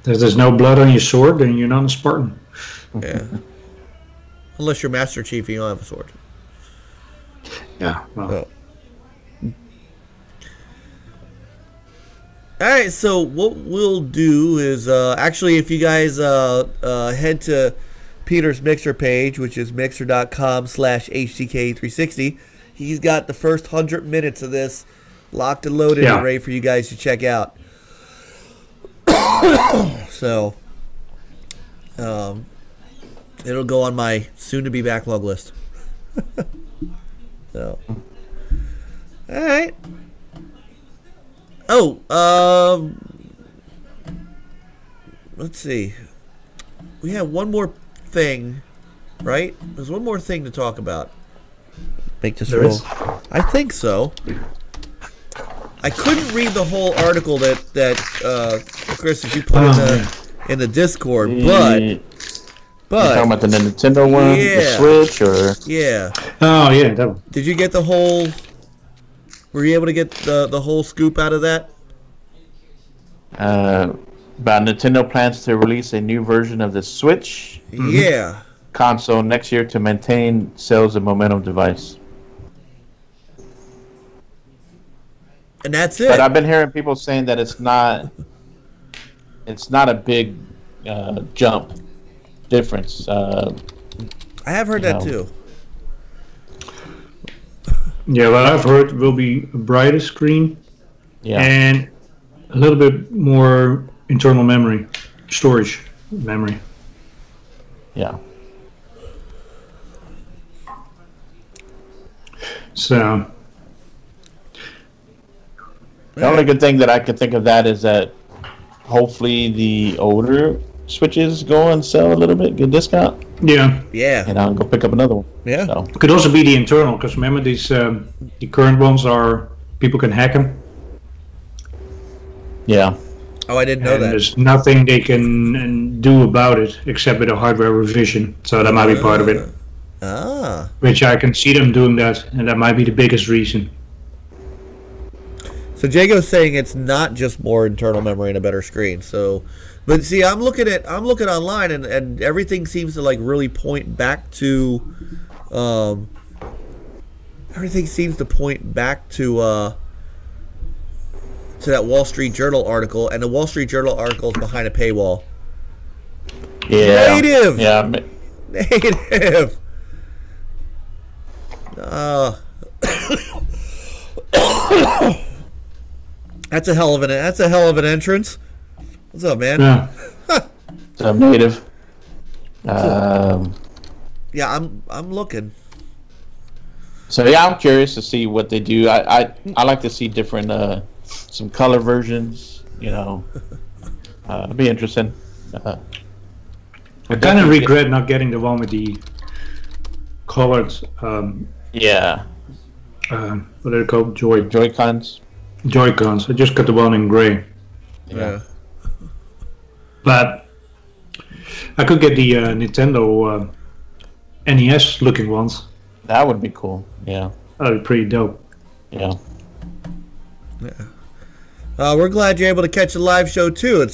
B: If there's no blood on your sword, then you're not a Spartan.
A: Yeah. Unless you're Master Chief, you don't have a sword.
B: Yeah. Well,
A: Oh. All right, so what we'll do is actually, if you guys head to Peter's Mixer page, which is mixer.com/HTK360, he's got the first 100 minutes of this locked and loaded and ready for you guys to check out. So, it'll go on my soon-to-be backlog list. So, all right. Oh, let's see. We have one more thing, right? There's one more thing to talk about. Make this roll. I think so. I couldn't read the whole article that Chris, that you put in the Discord, but
C: you're talking about the Nintendo one, the Switch, or
A: yeah.
B: Oh yeah, that one.
A: Did you get the whole? Were you able to get the whole scoop out of that?
C: About Nintendo plans to release a new version of the Switch
A: Yeah.
C: console next year to maintain sales of momentum device.
A: And that's it.
C: But I've been hearing people saying that it's not a big jump difference.
A: I have heard that too.
B: Yeah, well, I've heard will be a brighter screen
C: Yeah.
B: and a little bit more internal memory, storage memory.
C: Yeah.
B: So
C: The only good thing that I can think of that is that hopefully the older Switches go on sale a little bit, get discount,
B: yeah,
C: and I'll go pick up another one.
A: Yeah.
C: So,
B: it could also be the internal because remember these the current ones are people can hack them.
C: yeah.
A: Oh, I didn't know
B: And
A: that.
B: there's nothing they can do about it except with a hardware revision. So that might be part of it.
A: Ah.
B: Which I can see them doing that, and that might be the biggest reason.
A: So Jago's saying it's not just more internal memory and a better screen. So, but see, I'm looking online, and everything seems to like really point back to, everything seems to point back to that Wall Street Journal article, and the Wall Street Journal article is behind a paywall.
C: Yeah.
A: Native.
C: Yeah.
A: Native. That's a hell of an entrance. What's up, man?
B: Yeah.
C: So native.
A: Yeah, I'm looking.
C: So yeah, I'm curious to see what they do. I like to see different some color versions. You know, it'd be interesting.
B: I kind of regret not getting the one with the colored.
C: Yeah,
B: What are they called?
C: Joy-Cons.
B: Joy-Cons. I just got the one in gray.
A: Yeah.
B: But I could get the Nintendo NES looking ones.
C: That would be cool. Yeah,
B: That'd be pretty dope.
C: yeah.
A: We're glad you're able to catch the live show too.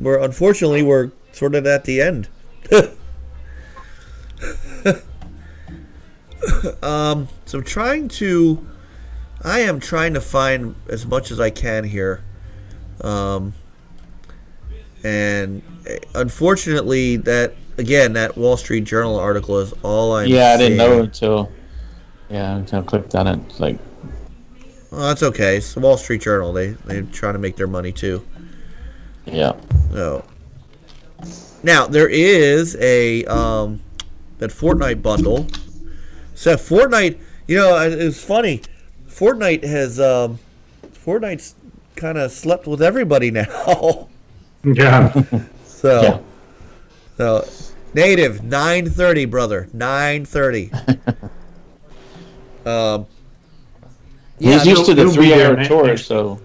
A: Unfortunately we're sort of at the end. So I am trying to find as much as I can here. And unfortunately, that Wall Street Journal article is all I'm
C: Yeah, I didn't
A: seeing.
C: know until I clicked on it. It's like,
A: well, that's okay. It's the Wall Street Journal. They're trying to make their money too.
C: yeah.
A: So now there is a that Fortnite bundle. So Fortnite, it's funny. Fortnite's kind of slept with everybody now.
B: Yeah.
A: So native 9:30, brother, 9:30.
C: He's used to the
B: he'll be
C: 3-hour
B: there
C: tour,
B: next.
C: so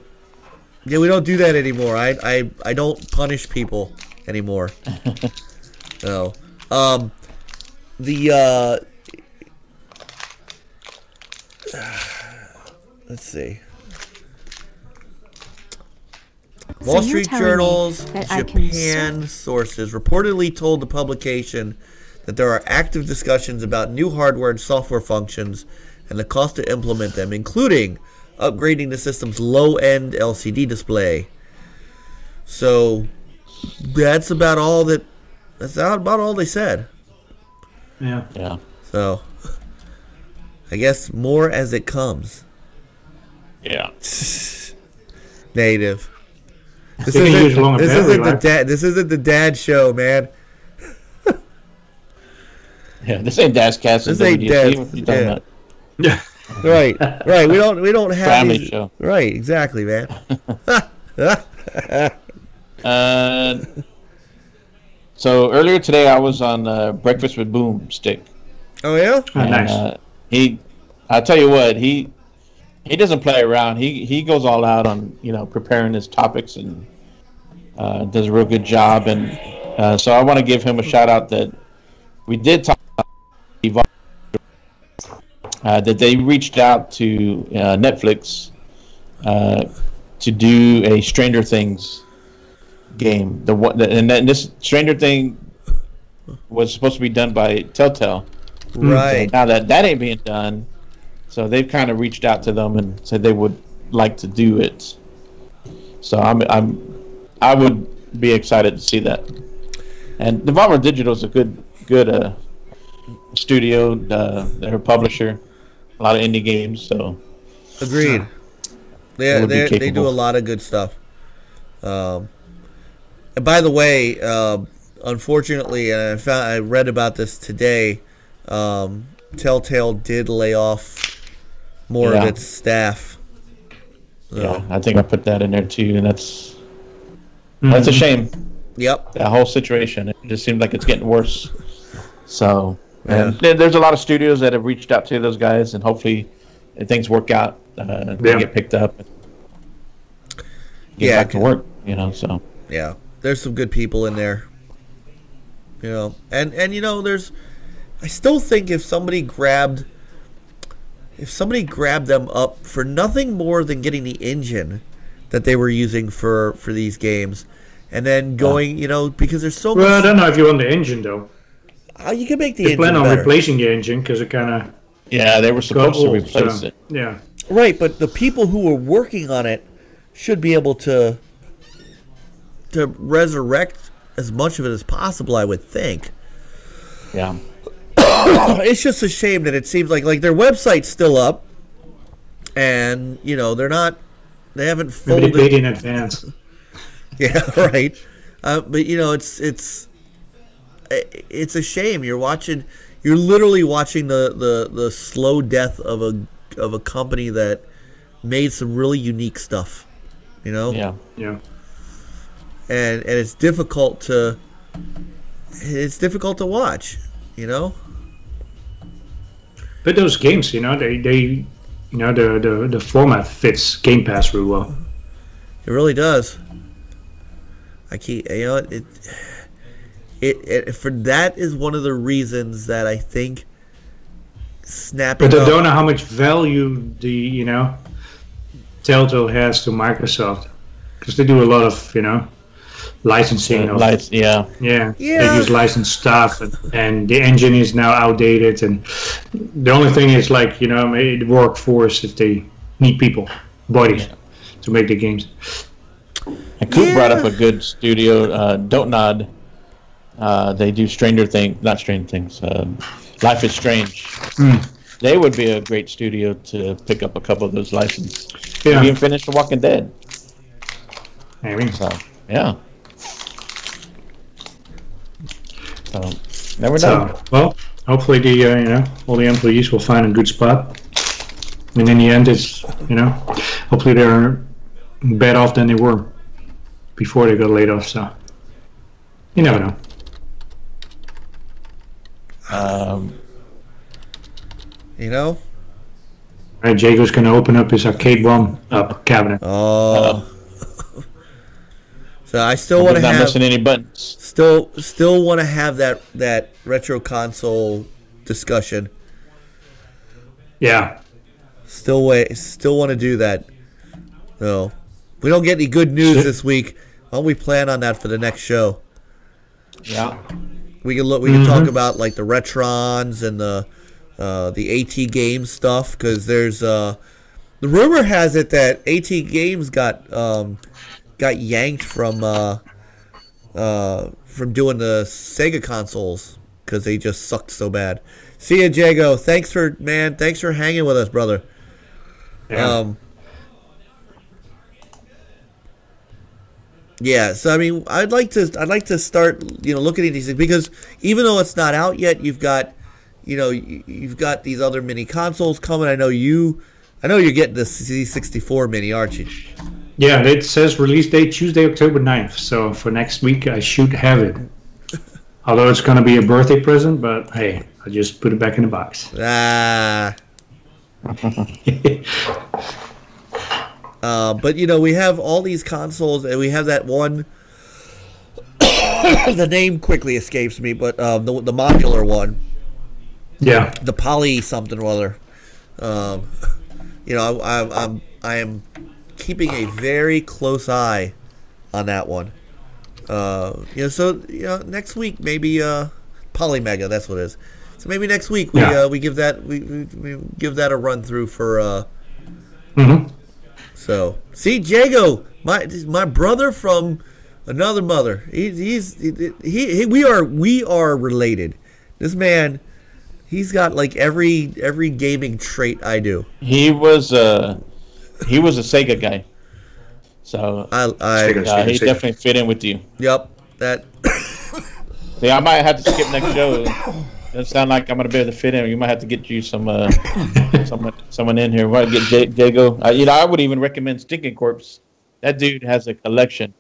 A: Yeah, we don't do that anymore. I don't punish people anymore. No. Let's see.
D: So
A: Wall
D: you're
A: Street
D: telling me
A: Journal's
D: that I can
A: Japan sources reportedly told the publication that there are active discussions about new hardware and software functions and the cost to implement them, including upgrading the system's low-end LCD display. So that's about all they said.
B: Yeah.
C: yeah.
A: So I guess more as it comes.
C: Yeah.
A: Native. This
B: They can use longer battery life.
A: This isn't the dad show, man.
C: Yeah, this ain't Dad's Cast.
A: This ain't
C: WDC.
A: Dad's-
C: What you talking
A: yeah.
C: about?
B: Yeah.
A: Right. We don't have
C: Family
A: these-
C: show.
A: Right, exactly, man.
C: So earlier today, I was on Breakfast with Boomstick.
A: Oh yeah?
B: Oh, nice.
C: I tell you what, he doesn't play around. He goes all out on preparing his topics and does a real good job. And so I want to give him a shout out that we did talk about that they reached out to Netflix to do a Stranger Things game. And this Stranger Thing was supposed to be done by Telltale.
A: Right.
C: So now that ain't being done, so they've kind of reached out to them and said they would like to do it. So I would be excited to see that. And Devolver Digital is a good studio. They're a publisher, a lot of indie games. So
A: Agreed.
C: They would be
A: They do
C: capable.
A: a lot of good stuff. And by the way, unfortunately, and I read about this today. Telltale did lay off more of
C: Yeah.
A: its staff. So,
C: yeah, I think I put that in there too, and that's a shame.
A: Yep.
C: That whole situation, it just seems like it's getting worse. So, and
A: Yeah.
C: there's a lot of studios that have reached out to those guys, and hopefully, if things work out, they get picked up, and get back to work. So
A: Yeah, there's some good people in there. And there's. I still think if somebody grabbed them up for nothing more than getting the engine that they were using for these games, and then going, because there's so
B: Well, I
A: much.
B: don't know if you want the engine though.
A: You can make the
B: They
A: engine
B: plan on
A: better.
B: replacing the engine because it kind of
C: yeah, they were
B: got
C: supposed to
B: old.
C: replace
B: So,
C: it.
B: yeah.
A: Right, but the people who were working on it should be able to resurrect as much of it as possible, I would think.
C: Yeah,
A: It's just a shame that it seems like their website's still up, and they haven't
B: Maybe
A: folded.
B: they paid in advance.
A: Yeah, right. But it's a shame. You're literally watching the slow death of a company that made some really unique stuff.
C: yeah.
B: Yeah.
A: And it's difficult to watch.
B: But those games, they the format fits Game Pass real well.
A: It really does. For that is one of the reasons that I think snapping
B: But I
A: up.
B: don't know how much value the Telltale has to Microsoft because they do a lot of licensing of
C: Lights, yeah.
B: Yeah,
A: Yeah.
B: they use licensed stuff, and the engine is now outdated. And the only thing is, it workforce if they need people, bodies, to make the games.
C: And Coop brought up a good studio, Don't Nod. They do not Stranger Things. Life is Strange. They would be a great studio to pick up a couple of those licenses. Yeah. Even finish The Walking Dead.
B: Maybe.
C: So, yeah. So, never know.
B: Well, hopefully all the employees will find a good spot. And in the end, it's, hopefully they're better off than they were before they got laid off. So, you never know. Right, Jago's going to open up his arcade one-up cabinet.
A: Oh. So I still want to have.
C: Not missing any buttons.
A: Still want to have that retro console discussion.
B: Yeah.
A: Still want to do that. No, we don't get any good news this week. Why don't we plan on that for the next show?
C: Yeah.
A: We can talk about like the Retrons and the AT Games stuff, because there's the rumor has it that AT Games got yanked from doing the Sega consoles because they just sucked so bad. See ya, Jago. Thanks for hanging with us, brother.
B: Yeah.
A: Yeah, so I mean, I'd like to start, looking at these things, because even though it's not out yet, you've got these other mini consoles coming. I know you're getting the C64 mini, aren't you?
B: Yeah, it says release date Tuesday, October 9th. So for next week, I should have it. Although it's going to be a birthday present, but hey, I just put it back in the box.
A: But we have all these consoles, and we have that one. The name quickly escapes me, but the modular one.
B: Yeah.
A: The poly something or other. I am keeping a very close eye on that one. Next week maybe Polymega, that's what it is. So maybe next week we give that we give that a run through for. So see, Jago, my brother from another mother. We are related. This man, he's got like every gaming trait I do.
C: He was a Sega guy, so he definitely fit in with you.
A: Yep, that.
C: See, I might have to skip next show. Doesn't sound like I'm gonna be able to fit in. You might have to get you someone in here. We might get Jago. I would even recommend Stinking Corpse. That dude has a collection.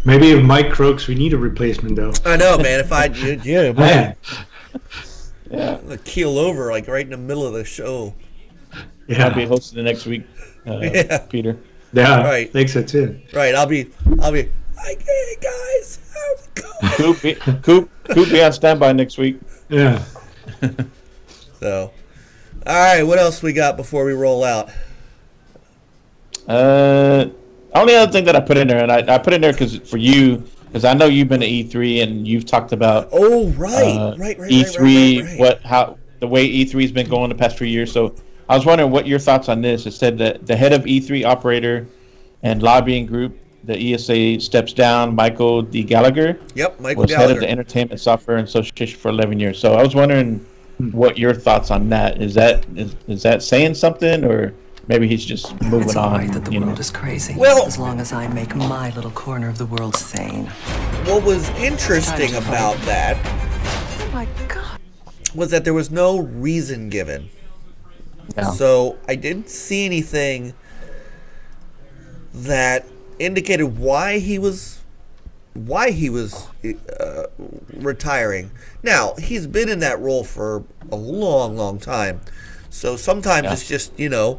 B: Maybe if Mike croaks, we need a replacement, though.
A: I know, man. If I'm gonna keel over like right in the middle of the show.
B: Yeah,
C: I'll be hosting the next week, Peter.
B: Yeah,
A: right.
B: Thanks, that's it.
A: Right, I'll be. Like, hey guys, how's it going?
C: Coop be on standby next week.
B: Yeah.
A: So, all right. What else we got before we roll out?
C: Only other thing that I put in there, and I put in there because I know you've been to E3 and you've talked about.
A: Oh right,
C: E3. Right. How the way E3's been going the past few years. So I was wondering what your thoughts on this. It said that the head of E3 operator and lobbying group, the ESA, steps down. Michael D. Gallagher.
A: Yep, Michael
C: was
A: Gallagher.
C: head of the Entertainment Software Association for 11 years. So I was wondering what your thoughts on that. Is that saying something, or maybe he's just moving on?
E: It's all right that the world is crazy.
A: Well,
E: as long as I make my little corner of the world sane.
A: What was interesting about that
E: Oh my God.
A: was that there was no reason given.
C: Yeah.
A: So I didn't see anything that indicated why he was retiring. Now, he's been in that role for a long time. So sometimes it's just, your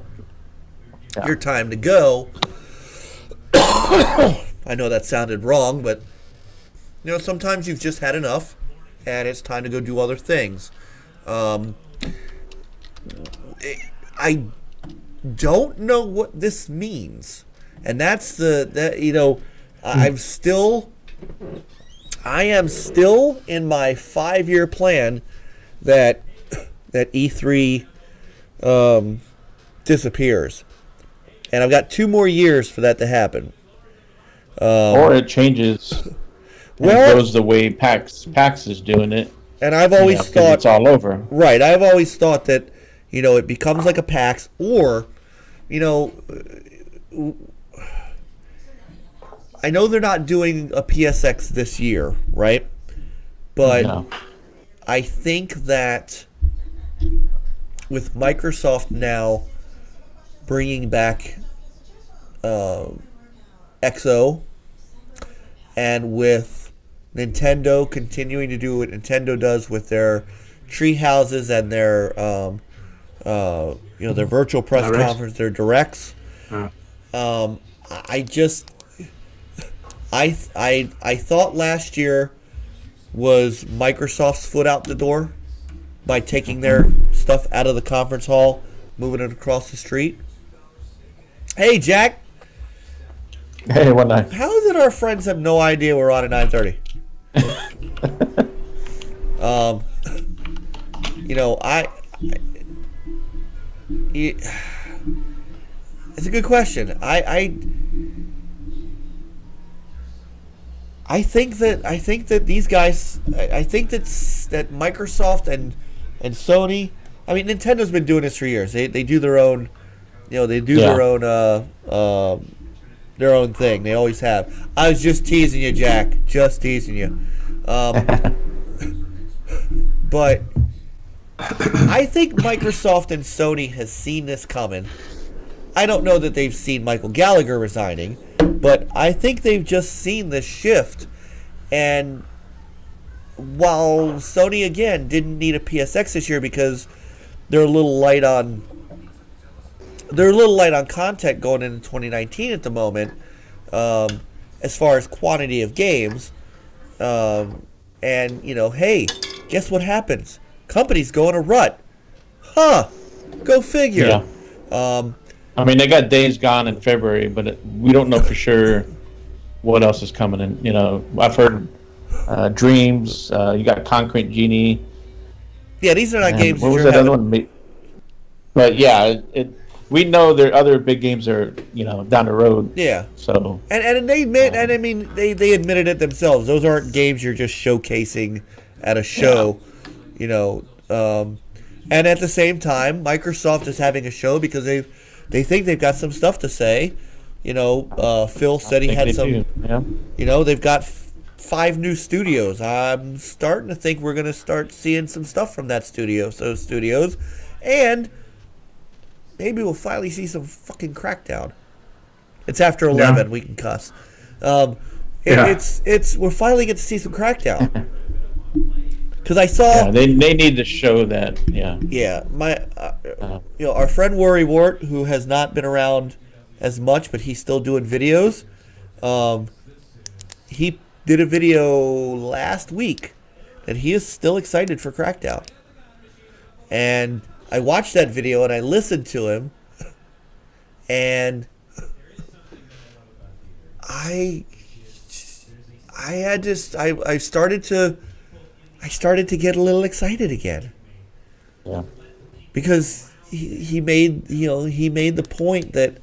A: time to go. I know that sounded wrong, but sometimes you've just had enough and it's time to go do other things. I don't know what this means. And that's I am still in my 5-year plan that E3 disappears. and I've got 2 more years for that to happen.
C: Or it changes. Well, it goes the way PAX is doing it.
A: And I've always thought
C: it's all over.
A: Right. I've always thought that, it becomes like a PAX, or, I know they're not doing a PSX this year, right? But I think that with Microsoft now bringing back XO, and with Nintendo continuing to do what Nintendo does with their tree houses and their their virtual press conference, their directs. I thought last year was Microsoft's foot out the door by taking their stuff out of the conference hall, moving it across the street. Hey, Jack.
C: Hey, what night?
A: How is it our friends have no idea we're on at 9:30? It's a good question. I think that these guys. I think that Microsoft and Sony. I mean, Nintendo's been doing this for years. They do their own. They do their own thing. They always have. I was just teasing you, Jack. Just teasing you. But I think Microsoft and Sony has seen this coming. I don't know that they've seen Michael Gallagher resigning, but I think they've just seen this shift. And while Sony, again, didn't need a PSX this year because they're a little light on content going into 2019 at the moment, as far as quantity of games. And, hey, guess what happens? Companies go in a rut. Go figure.
C: Yeah. I mean, they got Days Gone in February, but we don't know for sure what else is coming in. I've heard Dreams. You got Concrete Genie.
A: Yeah, these are not games.
C: What was that other one? But yeah, we know there are other big games that are down the road.
A: Yeah.
C: So
A: and they admit, and I mean they admitted it themselves. Those aren't games you're just showcasing at a show. And at the same time, Microsoft is having a show because they think they've got some stuff to say. Phil said he had some.
C: Yeah.
A: They've got 5 new studios. I'm starting to think we're going to start seeing some stuff from those studios, and maybe we'll finally see some fucking Crackdown. It's after 11. Yeah. We can cuss. We're finally get to see some Crackdown. Because I saw.
C: Yeah, they need to show that. Yeah.
A: Yeah, our friend Worry Wart, who has not been around as much, but he's still doing videos. He did a video last week that he is still excited for Crackdown, and I watched that video and I listened to him, and I started to get a little excited again.
C: Yeah.
A: Because he made the point that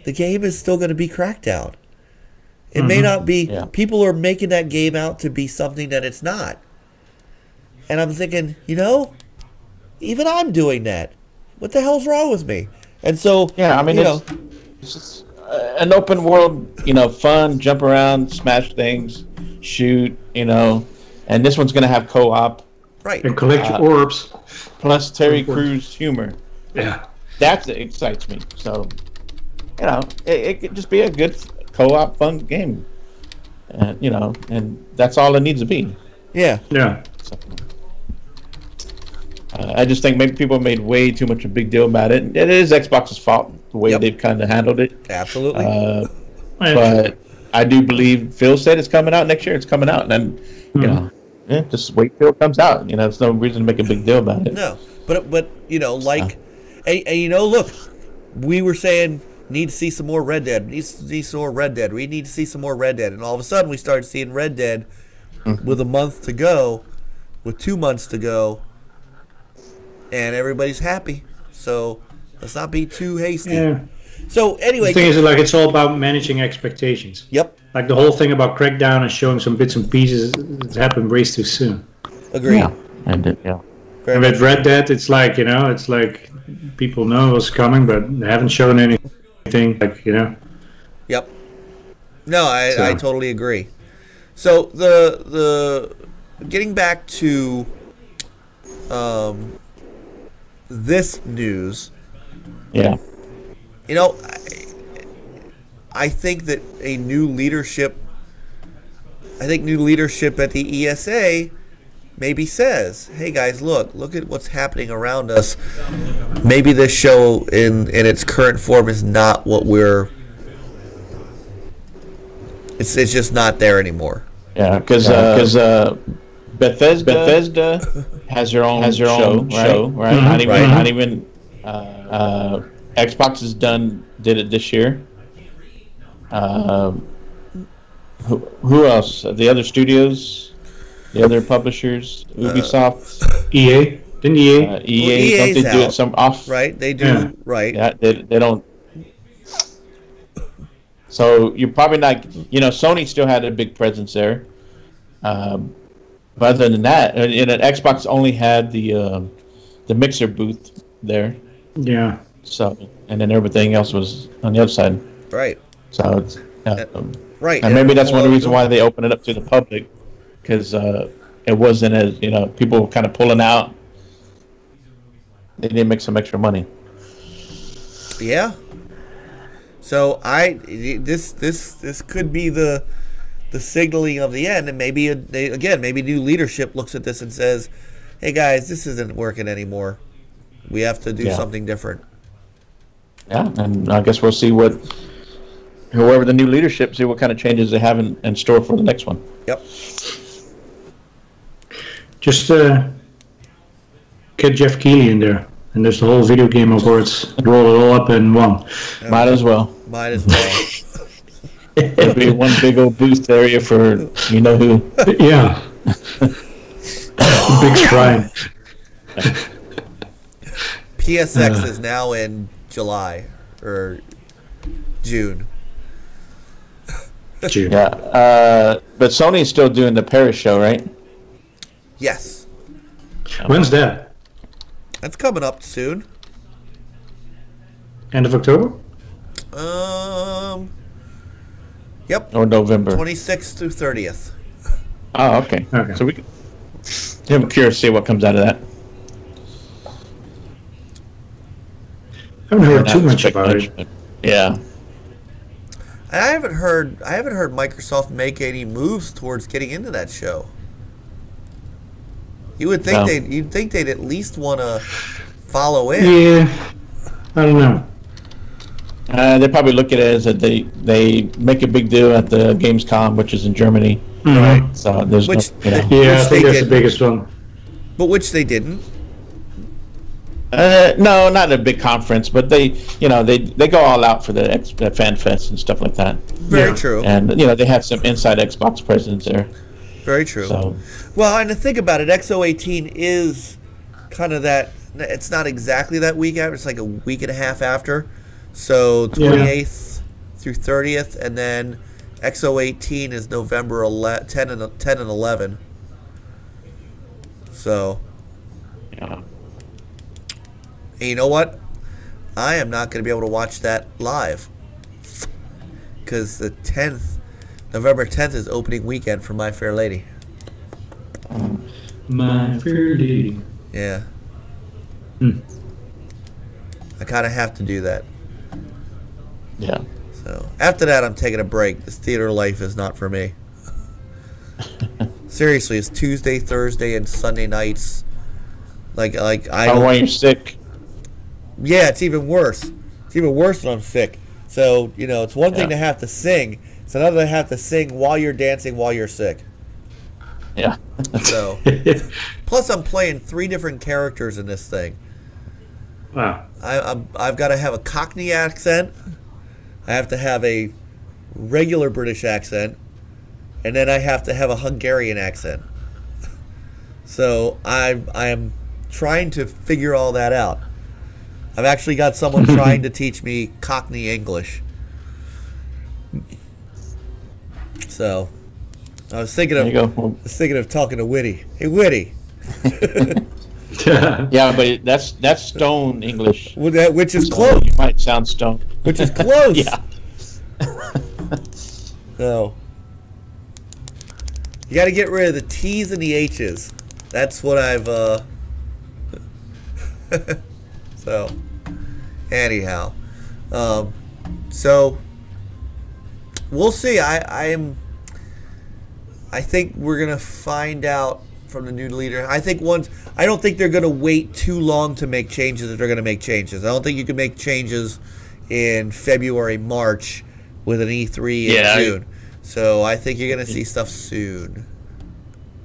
A: the game is still going to be Crackdown. It may not be. Yeah. People are making that game out to be something that it's not. And I'm thinking, even I'm doing that. What the hell's wrong with me? And so,
C: yeah, I mean, it's just an open world, fun, jump around, smash things, shoot, and this one's going to have co-op.
A: Right.
B: And collect orbs.
C: Plus Terry Crews humor.
B: Yeah.
C: That excites me. So, it could just be a good co-op fun game. And that's all it needs to be.
A: Yeah.
B: Yeah.
C: So, I just think maybe people made way too much a big deal about it. It is Xbox's fault, the way they've kind of handled it.
A: Absolutely.
C: But I do believe Phil said it's coming out next year. It's coming out. And then, just wait till it comes out. There's no reason to make a big deal about it.
A: No. But look, we were saying need to see some more Red Dead. We need to see some more Red Dead. We need to see some more Red Dead. And all of a sudden we started seeing Red Dead with a month to go, with 2 months to go, and everybody's happy. So let's not be too hasty.
B: Yeah.
A: So anyway,
B: the thing is, like, it's all about managing expectations.
A: Yep.
B: Like the whole thing about Crackdown and showing some bits and pieces, it happened way too soon.
A: Agreed.
C: Yeah, and yeah.
B: And with Red Dead, it's like, you know, it's like people know what's coming, but they haven't shown anything, like, you know.
A: Yep. No, I totally agree. So the getting back to this news.
C: Yeah.
A: You know, I think that new leadership at the ESA maybe says, hey guys, look at what's happening around us. Maybe this show in its current form is not what it's just not there anymore.
C: Yeah, because Bethesda has their own show, right?
B: Mm-hmm.
C: Not even Xbox did it this year. Who else? The other studios, the other publishers, Ubisoft,
B: EA. Didn't EA?
C: EA, don't they do it some off?
A: Right, they do. Right.
C: Yeah, they don't. So you're probably not. Sony still had a big presence there. But other than that, Xbox only had the mixer booth there.
B: Yeah.
C: So, and then everything else was on the other side.
A: Right.
C: So it's
A: right.
C: and maybe that's one of the reasons why they opened it up to the public, because it wasn't as people were kind of pulling out. They didn't make some extra money.
A: Yeah. So this could be the signaling of the end, and maybe maybe new leadership looks at this and says, "Hey guys, this isn't working anymore. We have to do something different."
C: Yeah, and I guess we'll see whoever the new leadership, see what kind of changes they have in store for the next one.
A: Yep.
B: Just get Jeff Keighley in there, and there's the whole video game awards. Roll it all up in one.
C: Might as well. It'll be one big old booth area for who.
B: Yeah. Big shrine.
A: PSX is now in July or June.
B: June.
C: Yeah. But Sony's still doing the Paris show, right?
A: Yes.
B: When's that?
A: That's coming up soon.
B: End of October?
A: Yep.
C: Or November.
A: 26th through 30th.
C: Oh, okay. So I'm curious to see what comes out of that.
B: I haven't heard too much about it.
C: But yeah.
A: I haven't heard Microsoft make any moves towards getting into that show. You'd think they'd at least want to follow in.
B: Yeah. I don't know.
C: They probably look at it as that they make a big deal at the Gamescom, which is in Germany.
B: Mm-hmm.
A: Right.
C: So there's
B: I think that's the biggest one.
A: But which they didn't.
C: No, not a big conference, but they go all out for the fan fest and stuff like that.
A: Very true.
C: And they have some inside Xbox presence there.
A: Very true.
C: So,
A: well, and to think about it, XO18 is kind of that. It's not exactly that week after. It's like a week and a half after. So 28th through 30th, and then XO18 is November 10 and 11. So.
C: Yeah.
A: And you know what? I am not going to be able to watch that live because the November 10th is opening weekend for My Fair Lady.
B: My Fair Lady.
A: Yeah. I kind of have to do that.
C: Yeah.
A: So after that, I'm taking a break. This theater life is not for me. Seriously, it's Tuesday, Thursday, and Sunday nights. Like I.
C: Oh, when you're sick.
A: Yeah, it's even worse. It's even worse when I'm sick. So, it's one thing to have to sing. It's another to have to sing while you're dancing while you're sick.
C: Yeah.
A: So, plus I'm playing 3 different characters in this thing.
B: Wow.
A: I've got to have a Cockney accent. I have to have a regular British accent. And then I have to have a Hungarian accent. So, I am trying to figure all that out. I've actually got someone trying to teach me Cockney English. So I was thinking of talking to Witty. Hey, Witty.
C: Yeah, but that's Stone English.
A: Which is
C: So
A: close.
C: you might sound Stone.
A: Which is close.
C: Yeah.
A: So you got to get rid of the T's and the H's. That's what I've. So anyhow, so we'll see. I think we're gonna find out from the new leader. I don't think they're gonna wait too long to make changes if they're gonna make changes. I don't think you can make changes in February, March with an E3 in June. So I think you're gonna see stuff soon.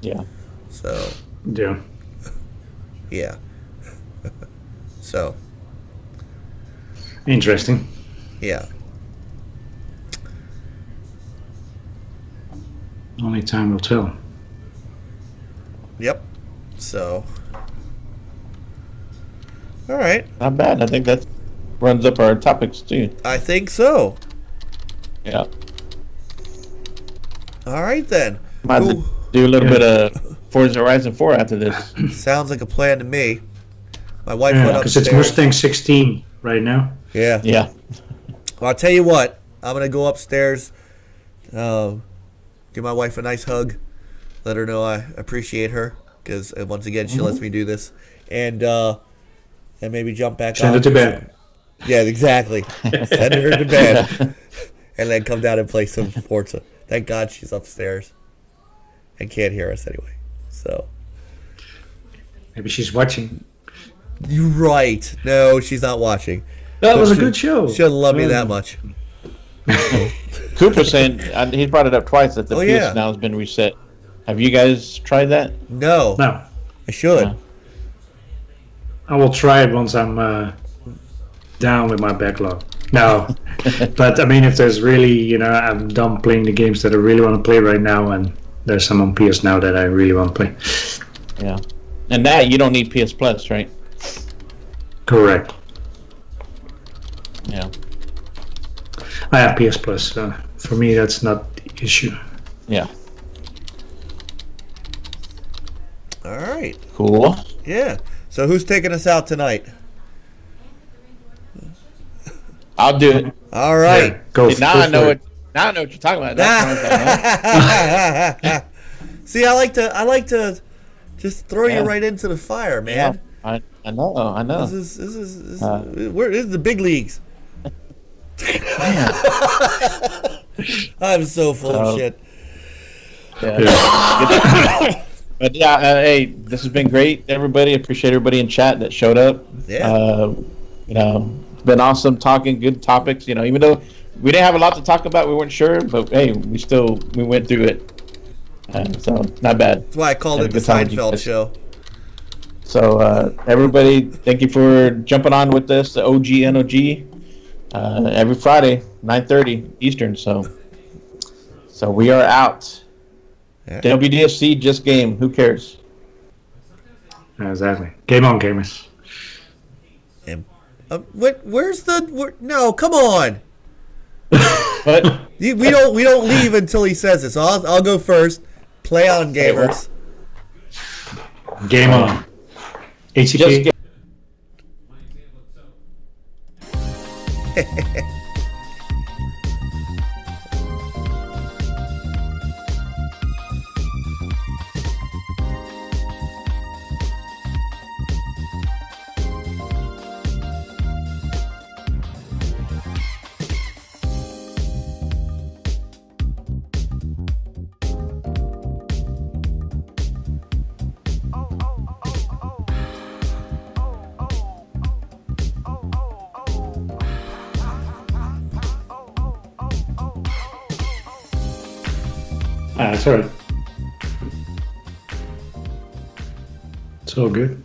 C: Yeah.
A: So.
B: Yeah.
A: Yeah. So.
B: Interesting.
A: Yeah.
B: Only time will tell.
A: Yep. So. All right.
C: Not bad. I think that runs up our topics too.
A: I think so.
C: Yeah.
A: All right then.
C: Might have to do a little bit of Forza Horizon 4 after this.
A: Sounds like a plan to me. My wife went
B: because
A: upstairs.
B: it's Mustang 16 right now.
A: Yeah.
C: Yeah.
A: Well, I'll tell you what. I'm gonna go upstairs. Give my wife a nice hug. Let her know I appreciate her because once again she lets me do this, and maybe jump back.
B: Send her to bed.
A: Yeah, exactly. Send her to bed, and then come down and play some Forza. Thank God she's upstairs and can't hear us anyway. So
B: maybe she's watching.
A: You're right. No, she's not watching.
B: That was a good show.
A: She doesn't love me that much.
C: Cooper's saying, he brought it up twice, that the PS now has been reset. Have you guys tried that?
A: No.
B: No.
A: I should.
B: I will try it once I'm down with my backlog. No. But I mean, if there's really, I'm done playing the games that I really want to play right now, and there's some on PS now that I really want to play.
C: Yeah. And that, you don't need PS Plus, right?
B: Correct.
C: Yeah.
B: I have PS Plus, so for me that's not the issue.
C: Yeah.
A: All right.
C: Cool.
A: Yeah. So who's taking us out tonight?
C: I'll do it.
A: All right.
B: Yeah, go.
C: See, now I know what you're talking about. That's
A: See, I like to just throw you right into the fire, man.
C: Yeah, I know.
A: This is the big leagues. I'm so full of shit.
C: Yeah. But yeah, hey, this has been great, everybody. Appreciate everybody in chat that showed up.
A: Yeah.
C: It's been awesome talking, good topics. Even though we didn't have a lot to talk about, we weren't sure, but hey, we went through it. So not bad.
A: That's why I called it the Seinfeld show.
C: So everybody, thank you for jumping on with us, the OG NOG, every Friday, 9:30 Eastern. So we are out. Yeah. WDFC, just game. Who cares?
B: Exactly. Game on, gamers.
A: Where's the? No, come on.
C: But
A: we don't leave until he says it. So I'll go first. Play on, gamers.
B: Game on. HCP. That's all right. It's all good.